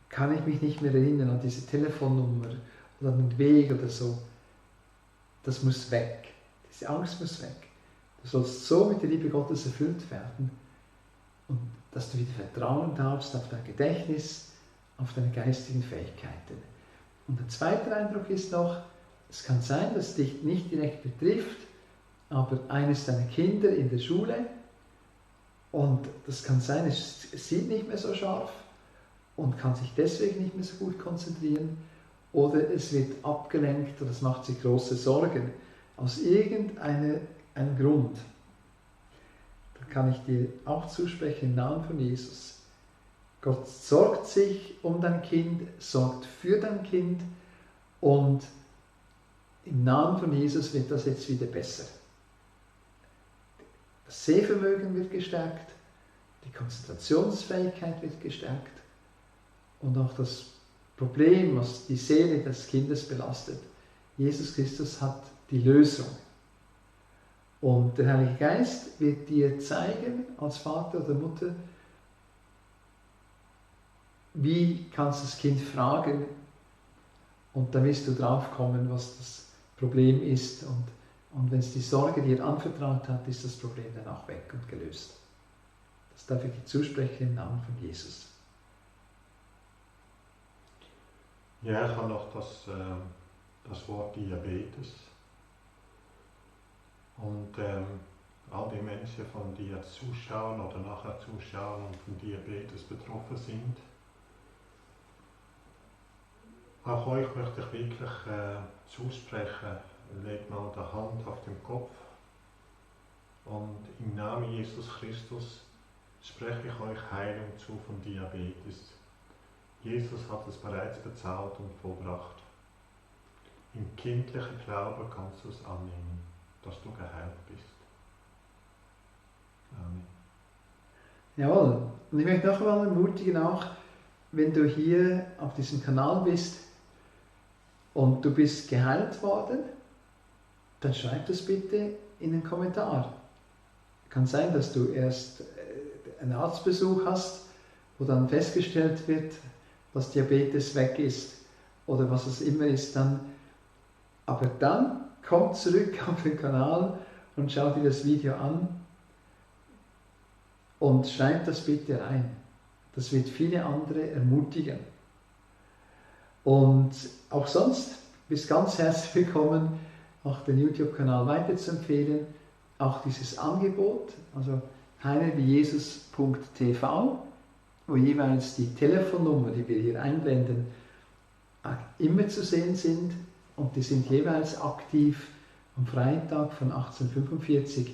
kann ich mich nicht mehr erinnern an diese Telefonnummer oder an den Weg oder so, das muss weg. Diese Angst muss weg. Du sollst so mit der Liebe Gottes erfüllt werden, und dass du wieder vertrauen darfst auf dein Gedächtnis, auf deine geistigen Fähigkeiten. Und der zweite Eindruck ist noch, es kann sein, dass es dich nicht direkt betrifft, aber eines deiner Kinder in der Schule, und das kann sein, es sieht nicht mehr so scharf und kann sich deswegen nicht mehr so gut konzentrieren, oder es wird abgelenkt oder es macht sich große Sorgen aus irgendeinem Grund. Da kann ich dir auch zusprechen im Namen von Jesus. Gott sorgt sich um dein Kind, sorgt für dein Kind und im Namen von Jesus wird das jetzt wieder besser. Das Sehvermögen wird gestärkt, die Konzentrationsfähigkeit wird gestärkt und auch das Problem, was die Seele des Kindes belastet. Jesus Christus hat die Lösung. Und der Heilige Geist wird dir zeigen, als Vater oder Mutter, wie kannst du das Kind fragen und dann wirst du drauf kommen, was das Problem ist. Und wenn es die Sorge dir anvertraut hat, ist das Problem dann auch weg und gelöst. Das darf ich dir zusprechen im Namen von Jesus. Ja, ich habe noch das Wort Diabetes. Und all die Menschen, von die jetzt zuschauen oder nachher zuschauen und von Diabetes betroffen sind, auch euch möchte ich wirklich zusprechen, legt mal die Hand auf den Kopf und im Namen Jesus Christus spreche ich euch Heilung zu von Diabetes. Jesus hat es bereits bezahlt und vollbracht. Im kindlichen Glauben kannst du es annehmen, dass du geheilt bist. Amen. Jawohl. Und ich möchte noch einmal ermutigen, auch wenn du hier auf diesem Kanal bist und du bist geheilt worden, dann schreib das bitte in den Kommentar. Kann sein, dass du erst einen Arztbesuch hast, wo dann festgestellt wird, dass Diabetes weg ist oder was es immer ist. Aber dann komm zurück auf den Kanal und schau dir das Video an und schreib das bitte rein. Das wird viele andere ermutigen. Und auch sonst bist ganz herzlich willkommen, auch den YouTube-Kanal weiterzuempfehlen. Auch dieses Angebot, also heilerwiejesus.tv, wo jeweils die Telefonnummer, die wir hier einblenden, immer zu sehen sind. Und die sind jeweils aktiv am Freitag von 18:45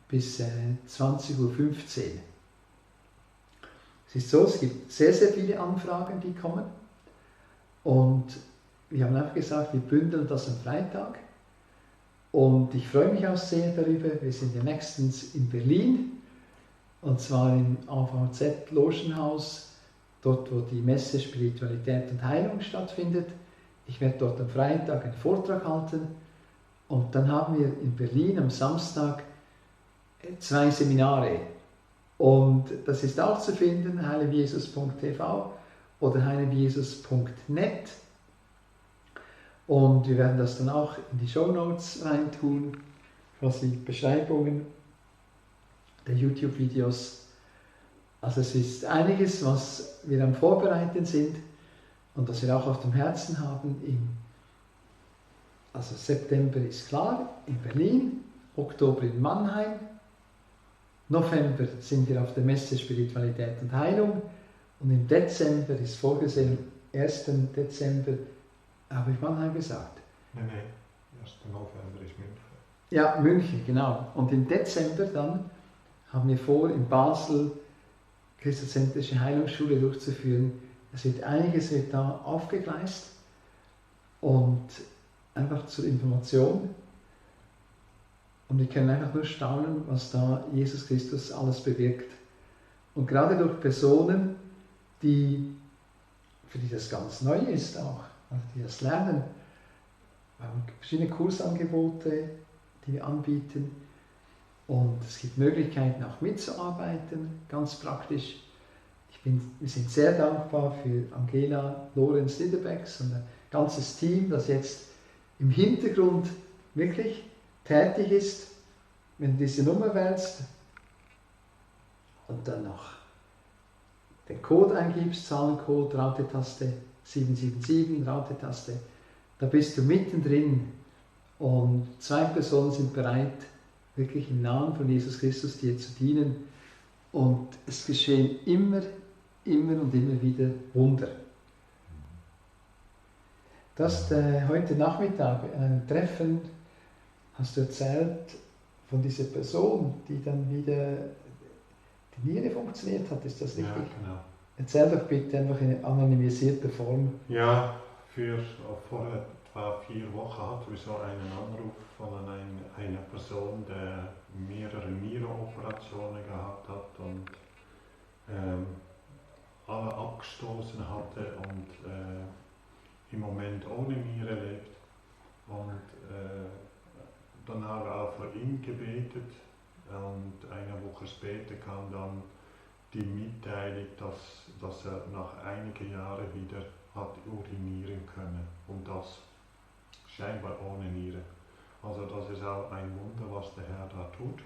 bis 20:15 Uhr. Es ist so, es gibt sehr, sehr viele Anfragen, die kommen. Und wir haben einfach gesagt, wir bündeln das am Freitag. Und ich freue mich auch sehr darüber. Wir sind ja nächstens in Berlin. Und zwar im AVZ Logenhaus, dort wo die Messe Spiritualität und Heilung stattfindet. Ich werde dort am Freitag einen Vortrag halten. Und dann haben wir in Berlin am Samstag 2 Seminare. Und das ist auch zu finden, heilerwiejesus.tv oder heilerwiejesus.net. Und wir werden das dann auch in die Shownotes reintun, quasi Beschreibungen der YouTube-Videos. Also es ist einiges, was wir am Vorbereiten sind und was wir auch auf dem Herzen haben. Also September ist klar, in Berlin, Oktober in Mannheim, November sind wir auf der Messe Spiritualität und Heilung und im Dezember ist vorgesehen, 1. Dezember, habe ich Mannheim gesagt? Nein, 1. November ist München. Ja, München, genau. Und im Dezember dann haben wir vor, in Basel christozentrische Heilungsschule durchzuführen. Einiges wird da aufgegleist und einfach zur Information. Und wir können einfach nur staunen, was da Jesus Christus alles bewirkt. Und gerade durch Personen, für die das ganz neu ist auch, also die das lernen. Wir haben verschiedene Kursangebote, die wir anbieten. Und es gibt Möglichkeiten auch mitzuarbeiten, ganz praktisch. Wir sind sehr dankbar für Angela Lorenz Liederbecks und ein ganzes Team, das jetzt im Hintergrund wirklich tätig ist. Wenn du diese Nummer wählst und dann noch den Code eingibst, Zahlencode, Raute-Taste 777, Raute-Taste, da bist du mittendrin und 2 Personen sind bereit, wirklich im Namen von Jesus Christus dir zu dienen und es geschehen immer und immer wieder Wunder. Du hast heute Nachmittag in einem Treffen hast du erzählt von dieser Person, die dann wieder die Niere funktioniert hat, ist das richtig? Ja, genau. Erzähl doch bitte einfach in anonymisierter Form. Ja, vor etwa 4 Wochen hatten wir so einen Anruf von einer Person, der mehrere Nierenoperationen gehabt hat und alle abgestoßen hatte und im Moment ohne Niere lebt. Und dann haben wir auch für ihn gebetet und eine Woche später kam dann die Mitteilung, dass er nach einigen Jahren wieder hat urinieren können und das scheinbar ohne Niere. Also das ist auch ein Wunder, was der Herr da tut.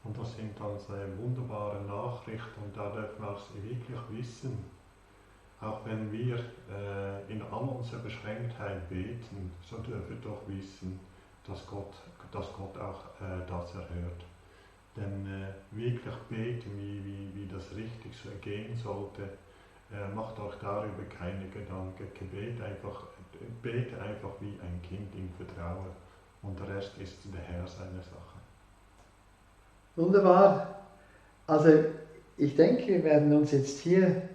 Und das sind dann sehr wunderbare Nachrichten und da dürfen wir auch wirklich wissen, auch wenn wir in all unserer Beschränktheit beten, so dürfen wir doch wissen, dass Gott auch das erhört. Denn wirklich beten, wie das richtig so gehen sollte, macht euch darüber keine Gedanken. Bete einfach wie ein Kind im Vertrauen und der Rest ist der Herr seiner Sache. Wunderbar. Also ich denke, wir werden uns jetzt hier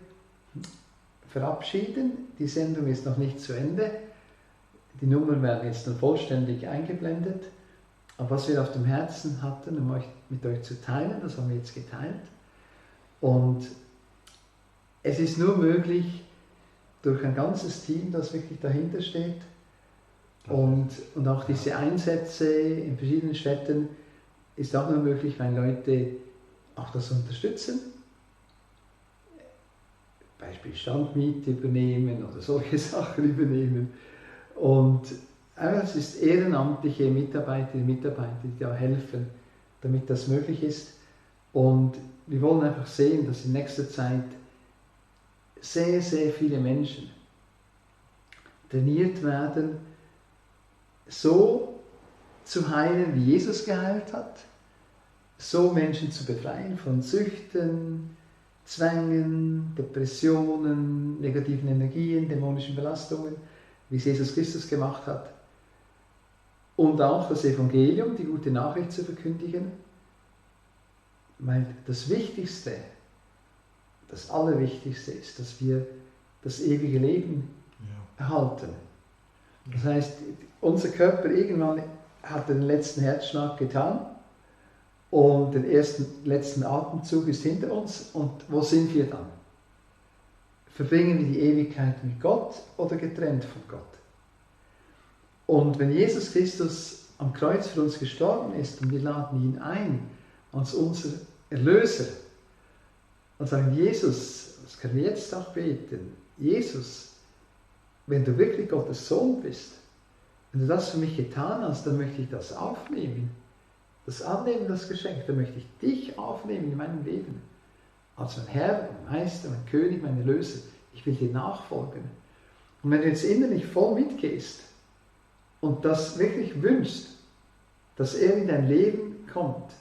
verabschieden. Die Sendung ist noch nicht zu Ende. Die Nummern werden jetzt noch vollständig eingeblendet. Aber was wir auf dem Herzen hatten, um mit euch zu teilen, das haben wir jetzt geteilt. Und es ist nur möglich durch ein ganzes Team, das wirklich dahinter steht. Und auch diese Einsätze in verschiedenen Städten ist auch nur möglich, wenn Leute auch das unterstützen. Beispiel Standmiete übernehmen oder solche Sachen übernehmen. Und es ist ehrenamtliche Mitarbeiterinnen und Mitarbeiter, die da helfen, damit das möglich ist. Und wir wollen einfach sehen, dass in nächster Zeit sehr, sehr viele Menschen trainiert werden, so zu heilen, wie Jesus geheilt hat, so Menschen zu befreien von Süchten, Zwängen, Depressionen, negativen Energien, dämonischen Belastungen, wie es Jesus Christus gemacht hat. Und auch das Evangelium, die gute Nachricht zu verkündigen. Weil das Wichtigste, das Allerwichtigste ist, dass wir das ewige Leben erhalten. Das heißt, unser Körper irgendwann hat den letzten Herzschlag getan und den letzten Atemzug ist hinter uns. Und wo sind wir dann? Verbringen wir die Ewigkeit mit Gott oder getrennt von Gott? Und wenn Jesus Christus am Kreuz für uns gestorben ist und wir laden ihn ein als unser Erlöser und sagen, Jesus, das können wir jetzt auch beten, Jesus, wenn du wirklich Gottes Sohn bist, wenn du das für mich getan hast, dann möchte ich das aufnehmen, das annehmen, das Geschenk, dann möchte ich dich aufnehmen in meinem Leben, als mein Herr, mein Meister, mein König, mein Erlöser, ich will dir nachfolgen. Und wenn du jetzt innerlich voll mitgehst, und das wirklich wünschst, dass er in dein Leben kommt,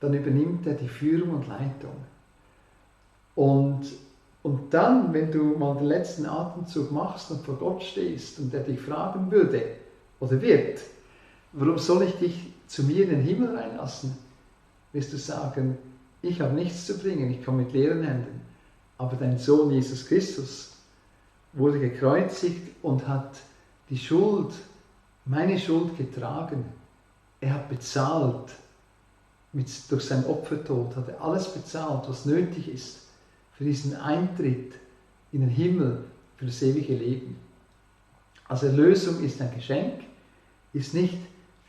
dann übernimmt er die Führung und Leitung. Und dann, wenn du mal den letzten Atemzug machst und vor Gott stehst und er dich fragen würde oder wird, warum soll ich dich zu mir in den Himmel reinlassen, wirst du sagen, ich habe nichts zu bringen, ich komme mit leeren Händen. Aber dein Sohn Jesus Christus wurde gekreuzigt und hat die Schuld, meine Schuld getragen. Er hat bezahlt, durch seinen Opfertod hat er alles bezahlt, was nötig ist für diesen Eintritt in den Himmel, für das ewige Leben. Also Erlösung ist ein Geschenk, ist nicht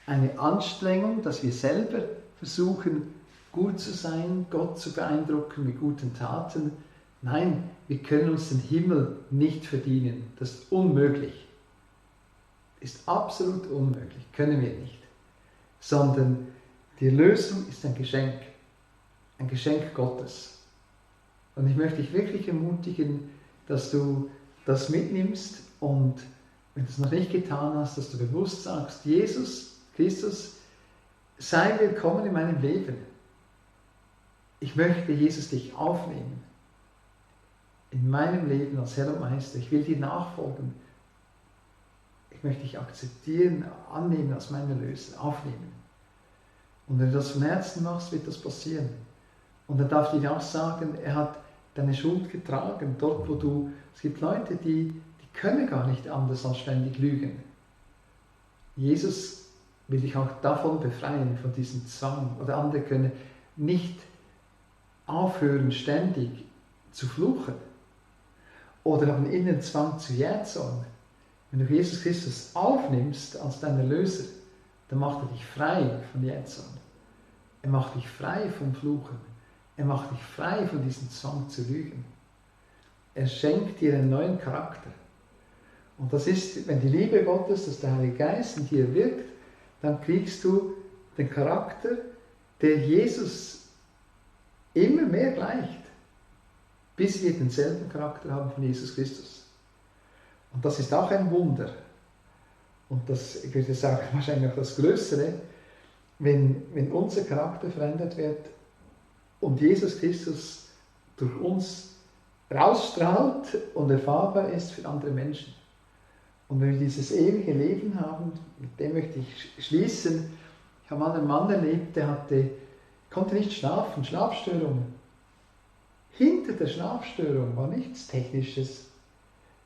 eine Anstrengung, dass wir selber versuchen, gut zu sein, Gott zu beeindrucken mit guten Taten. Nein, wir können uns den Himmel nicht verdienen. Das ist unmöglich. Ist absolut unmöglich, können wir nicht. Sondern die Erlösung ist ein Geschenk Gottes. Und ich möchte dich wirklich ermutigen, dass du das mitnimmst und wenn du es noch nicht getan hast, dass du bewusst sagst, Jesus Christus, sei willkommen in meinem Leben. Ich möchte, Jesus, dich aufnehmen. In meinem Leben als Herr und Meister. Ich will dir nachfolgen. Ich möchte dich akzeptieren, annehmen als meinen Erlöser, aufnehmen. Und wenn du das von Herzen machst, wird das passieren. Und dann darf ich auch sagen, er hat deine Schuld getragen, dort wo du, es gibt Leute, die können gar nicht anders als ständig lügen. Jesus will dich auch davon befreien, von diesem Zwang. Oder andere können nicht aufhören, ständig zu fluchen. Oder haben einen inneren Zwang zu Jähzorn. Wenn du Jesus Christus aufnimmst als deinen Erlöser, dann macht er dich frei von Jähzorn. Er macht dich frei vom Fluchen. Er macht dich frei von diesem Zwang zu lügen. Er schenkt dir einen neuen Charakter. Und das ist, wenn die Liebe Gottes, dass der Heilige Geist in dir wirkt, dann kriegst du den Charakter, der Jesus immer mehr gleicht, bis wir denselben Charakter haben von Jesus Christus. Und das ist auch ein Wunder. Und das, ich würde sagen, wahrscheinlich auch das Größere, wenn unser Charakter verändert wird und Jesus Christus durch uns rausstrahlt und erfahrbar ist für andere Menschen. Und wenn wir dieses ewige Leben haben, mit dem möchte ich schließen. Ich habe mal einen Mann erlebt, der konnte nicht schlafen, Schlafstörungen. Hinter der Schlafstörung war nichts Technisches,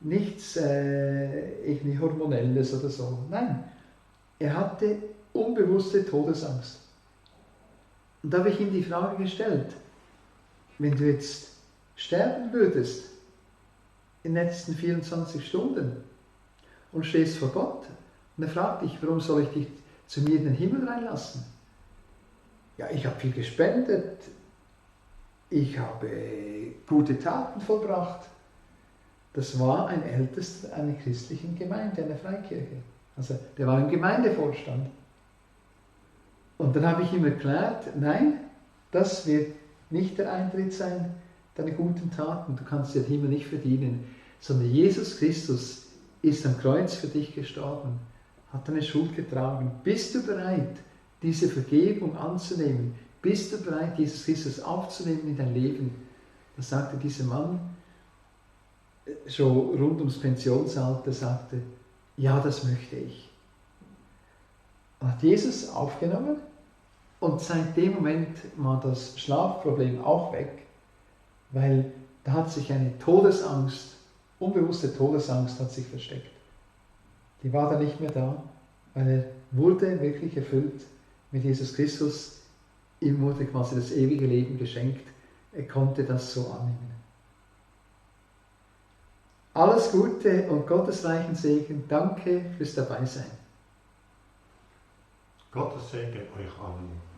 nichts irgendwie Hormonelles oder so. Nein, er hatte unbewusste Todesangst. Und da habe ich ihm die Frage gestellt, wenn du jetzt sterben würdest in den letzten 24 Stunden und stehst vor Gott und er fragt dich, warum soll ich dich zu mir in den Himmel reinlassen? Ja, ich habe viel gespendet, ich habe gute Taten vollbracht. Das war ein Ältester einer christlichen Gemeinde, einer Freikirche. Also der war im Gemeindevorstand. Und dann habe ich ihm erklärt, nein, das wird nicht der Eintritt sein, deine guten Taten. Du kannst den Himmel nicht verdienen, sondern Jesus Christus ist am Kreuz für dich gestorben, hat deine Schuld getragen. Bist du bereit, diese Vergebung anzunehmen? Bist du bereit, Jesus Christus aufzunehmen in dein Leben? Da sagte dieser Mann, schon rund ums Pensionsalter, sagte, ja, das möchte ich. Und hat Jesus aufgenommen und seit dem Moment war das Schlafproblem auch weg, weil da hat sich eine Todesangst, unbewusste Todesangst hat sich versteckt. Die war da nicht mehr da, weil er wurde wirklich erfüllt mit Jesus Christus. Ihm wurde quasi das ewige Leben geschenkt. Er konnte das so annehmen. Alles Gute und Gottes reichen Segen. Danke fürs Dabeisein. Gottes Segen euch allen.